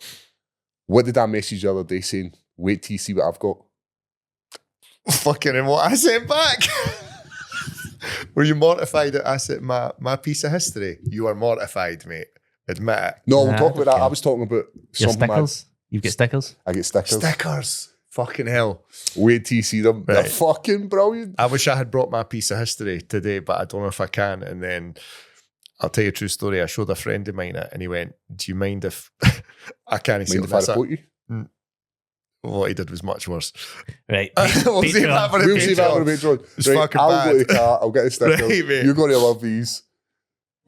What did I message the other day saying? Wait till you see what I've got. Fucking and what I sent back. Were you mortified that I sent my piece of history? You are mortified, mate. Admit it. No, we'll talk about that. I was talking about your something. stickers? You get stickers? I get stickers. Stickers. Fucking hell. Wait till you see them. Right. They're fucking brilliant. I wish I had brought my piece of history today, but I don't know if I can. And then I'll tell you a true story. I showed a friend of mine it and he went, do you mind if I can't see Mind if I report you? What he did was much worse. Right. We'll see that for the We'll see that for the Patreon. It's Right, fucking I'll bad. go to the car. I'll get the stickers. Right, mate. You're going to love these.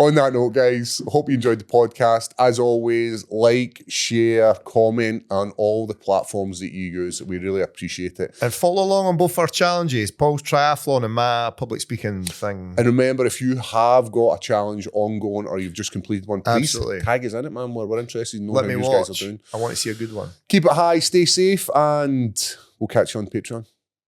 On that note, guys, hope you enjoyed the podcast. As always, like, share, comment on all the platforms that you use. We really appreciate it. And follow along on both our challenges, Paul's triathlon and my public speaking thing. And remember, if you have got a challenge ongoing or you've just completed one, please Absolutely. tag us in it, man. We're interested in knowing Let how me you guys watch. are doing. I want to see a good one. Keep it high, stay safe, and we'll catch you on Patreon.